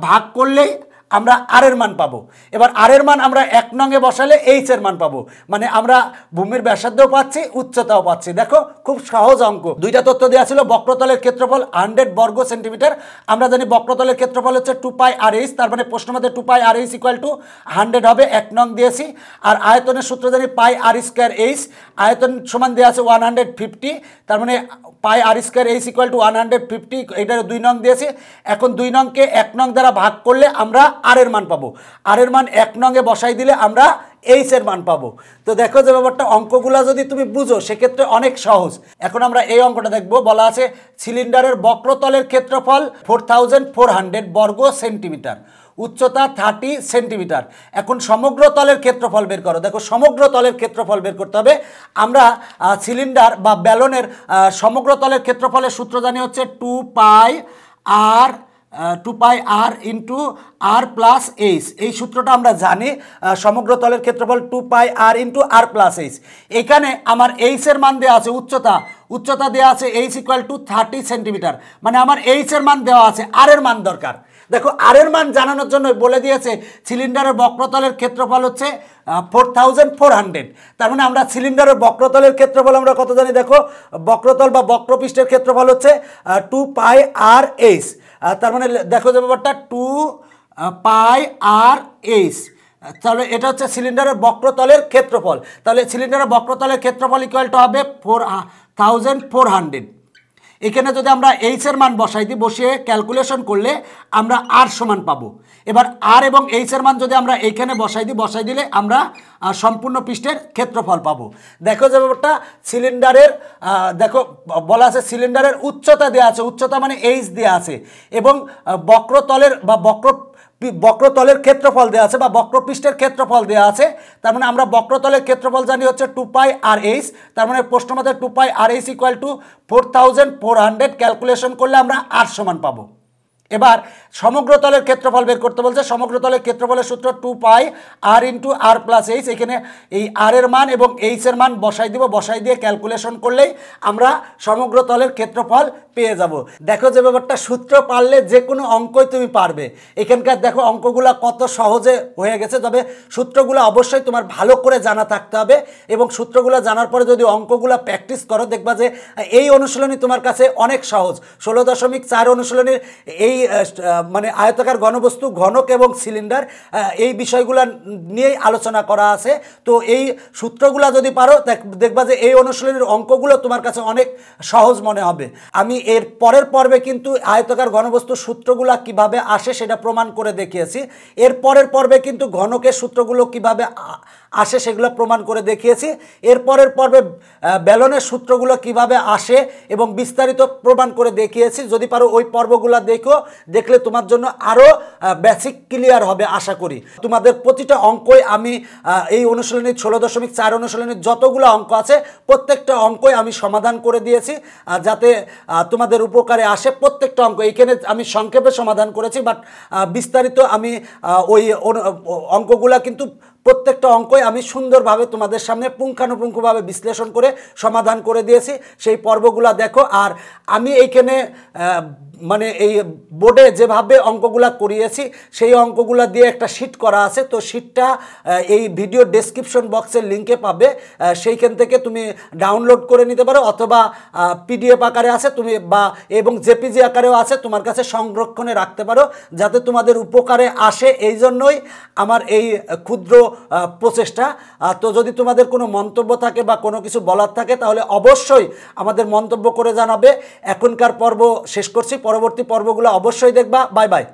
[SPEAKER 1] ভাগ করলেই আমরা আর এর মান পাবো। এবার আর এর মান আমরা 1 নংয়ে বসালে এইচ এর মান পাবো, মানে আমরা ভূমির ব্যাসার্ধও পাচ্ছি, উচ্চতাও পাচ্ছি। দেখো খুব সহজ অঙ্ক। দুইটা তথ্য দেওয়া ছিল, বক্রতলের ক্ষেত্রফল 100 বর্গ সেন্টিমিটার। আমরা জানি বক্রতলের ক্ষেত্রফল হচ্ছে 2 পাই আর এইচ, তার মানে প্রশ্ন মধ্যে 2 পাই আর এইচ ইকুয়াল টু 100 হবে, 1 নং দিয়েছি। আর আয়তনের সূত্র জানি পাই আর স্কয়ার এইচ, আয়তন সমান দেওয়া আছে 150, তার মানে পাই আর স্কয়ার এইচ ইকুয়াল টু 150, এটার 2 নং দিয়েছি। এখন 2 নংকে 1 নং দ্বারা ভাগ করলে আমরা আর এর মান পাবো। আর এর মান 1 নংয়ে বসাই দিলে আমরা এইচ এর মান পাবো। তো দেখো যে ব্যাপারটা, অঙ্কগুলো যদি তুমি বুঝো সেক্ষেত্রে অনেক সহজ। এখন আমরা এই অঙ্কটা দেখব। বলা আছে সিলিন্ডারের বক্রতলের ক্ষেত্রফল 4400 বর্গ সেন্টিমিটার, উচ্চতা 30 সেন্টিমিটার। এখন সমগ্র তলের ক্ষেত্রফল বের করো। দেখো সমগ্র তলের ক্ষেত্রফল বের করতে হবে। আমরা সিলিন্ডার বা ব্যালনের সমগ্র তলের ক্ষেত্রফলের সূত্র জানি হচ্ছে 2 পাই আর ইন্টু আর প্লাস এইচ। এই সূত্রটা আমরা জানি। সমগ্র তলের ক্ষেত্রফল 2 পাই আর ইন্টু আর প্লাস এইচ। এখানে আমার এইচ এর মান দেওয়া আছে, উচ্চতা দেওয়া আছে এইচ ইকুয়াল টু 30 সেন্টিমিটার, মানে আমার এইচ এর মান দেওয়া আছে, আর এর মান দরকার। দেখো আর এর মান জানানোর জন্য বলে দিয়েছে সিলিন্ডারের বক্রতলের ক্ষেত্রফল হচ্ছে 4400। তার মানে আমরা সিলিন্ডারের বক্রতলের ক্ষেত্রফল আমরা কত জানি? দেখো বক্রতল বা বক্রপৃষ্ঠের ক্ষেত্রফল হচ্ছে 2 পাই আর এইচ। তার মানে দেখো যে ব্যাপারটা 2 পাই আর এইচ, তাহলে এটা হচ্ছে সিলিন্ডারের বক্রতলের ক্ষেত্রফল। তাহলে সিলিন্ডারের বক্রতলের ক্ষেত্রফল ইকুয়াল টু হবে 4400। এখানে যদি আমরা এইচ এর মান বসাই দিই, বসিয়ে ক্যালকুলেশন করলে আমরা আর সমান পাবো। এবার আর এবং এইচ এর মান যদি আমরা এইখানে বসাই দিলে আমরা সম্পূর্ণ পৃষ্ঠের ক্ষেত্রফল পাবো। দেখো যে ব্যাপারটা, সিলিন্ডারের দেখো বলা আছে সিলিন্ডারের উচ্চতা দেওয়া আছে, উচ্চতা মানে এইচ দেওয়া আছে, এবং বক্রতলের বা বক্রতলের ক্ষেত্রফল দেওয়া আছে বা বক্রপৃষ্ঠের ক্ষেত্রফল দেওয়া আছে। তার মানে আমরা বক্রতলের ক্ষেত্রফল জানি হচ্ছে 2 পাই আর এইচ, তার মানে প্রশ্ন মতে 2 পাই আর এইচ ইকুয়াল টু 4400। ক্যালকুলেশন করলে আমরা আর সমান পাবো। এবার সমগ্র তলের ক্ষেত্রফল বের করতে বলছে। সমগ্র তলের ক্ষেত্রফলের সূত্র 2 পাই আর ইন্টু আর প্লাস এইচ। এখানে এই আর এর মান এবং এইচ এর মান বসাই দিব, বসাই দিয়ে ক্যালকুলেশন করলেই আমরা সমগ্র তলের ক্ষেত্রফল পেয়ে যাব। দেখো যে ব্যাপারটা, সূত্র পারলে যে কোনো অঙ্কই তুমি পারবে। এখানকার দেখো অঙ্কগুলো কত সহজে হয়ে গেছে। তবে সূত্রগুলো অবশ্যই তোমার ভালো করে জানা থাকতে হবে, এবং সূত্রগুলো জানার পরে যদি অঙ্কগুলো প্র্যাকটিস করো দেখবা যে এই অনুশীলনী তোমার কাছে অনেক সহজ। 16.4 অনুশীলনীর এই মানে আয়তাকার ঘনবস্তু, ঘনক এবং সিলিন্ডার, এই বিষয়গুলো নিয়েই আলোচনা করা আছে। তো এই সূত্রগুলো যদি পারো দেখবা যে এই অনুশীলনীর অঙ্কগুলো তোমার কাছে অনেক সহজ মনে হবে। আমি এর পরের পর্বে কিন্তু আয়তাকার ঘনবস্তুর সূত্রগুলো কিভাবে আসে সেটা প্রমাণ করে দেখিয়েছি। এর পরের পর্বে কিন্তু ঘনকের সূত্রগুলো কিভাবে আসে সেগুলো প্রমাণ করে দেখিয়েছি। এর পরের পর্বে ব্যালনের সূত্রগুলো কিভাবে আসে এবং বিস্তারিত প্রমাণ করে দেখিয়েছি। যদি পারো ওই পর্বগুলো দেখলে তোমার জন্য আরও বেসিক ক্লিয়ার হবে আশা করি। তোমাদের প্রতিটা অঙ্কই আমি এই অনুশীলনী 16.4 অনুশীলনীর যতগুলো অঙ্ক আছে প্রত্যেকটা অঙ্কই আমি সমাধান করে দিয়েছি, যাতে তোমাদের উপকারে আসে প্রত্যেকটা অঙ্ক। এইখানে আমি সংক্ষেপে সমাধান করেছি, বাট বিস্তারিত আমি ওই অঙ্কগুলা কিন্তু প্রত্যেকটা অঙ্কই আমি সুন্দরভাবে তোমাদের সামনে পুঙ্খানুপুঙ্খভাবে বিশ্লেষণ করে সমাধান করে দিয়েছি। সেই পর্বগুলো দেখো। আর আমি এইখানে মানে এই বোর্ডে যেভাবে অঙ্কগুলা করিয়েছি সেই অঙ্কগুলা দিয়ে একটা শিট করা আছে। তো শিটটা এই ভিডিও ডেসক্রিপশন বক্সের লিঙ্কে পাবে, সেইখান থেকে তুমি ডাউনলোড করে নিতে পারো, অথবা পিডিএফ আকারে আছে তুমি এবং জেপিজি আকারেও আছে, তোমার কাছে সংরক্ষণে রাখতে পারো যাতে তোমাদের উপকারে আসে। এই জন্যই আমার এই ক্ষুদ্র প্রচেষ্টা। তো যদি তোমাদের কোনো মন্তব্য থাকে বা কোনো কিছু বলার থাকে তাহলে অবশ্যই আমাদের মন্তব্য করে জানাবে। এখনকার পর্ব শেষ করছি, পরবর্তী পর্বগুলো অবশ্যই দেখবা। Bye bye.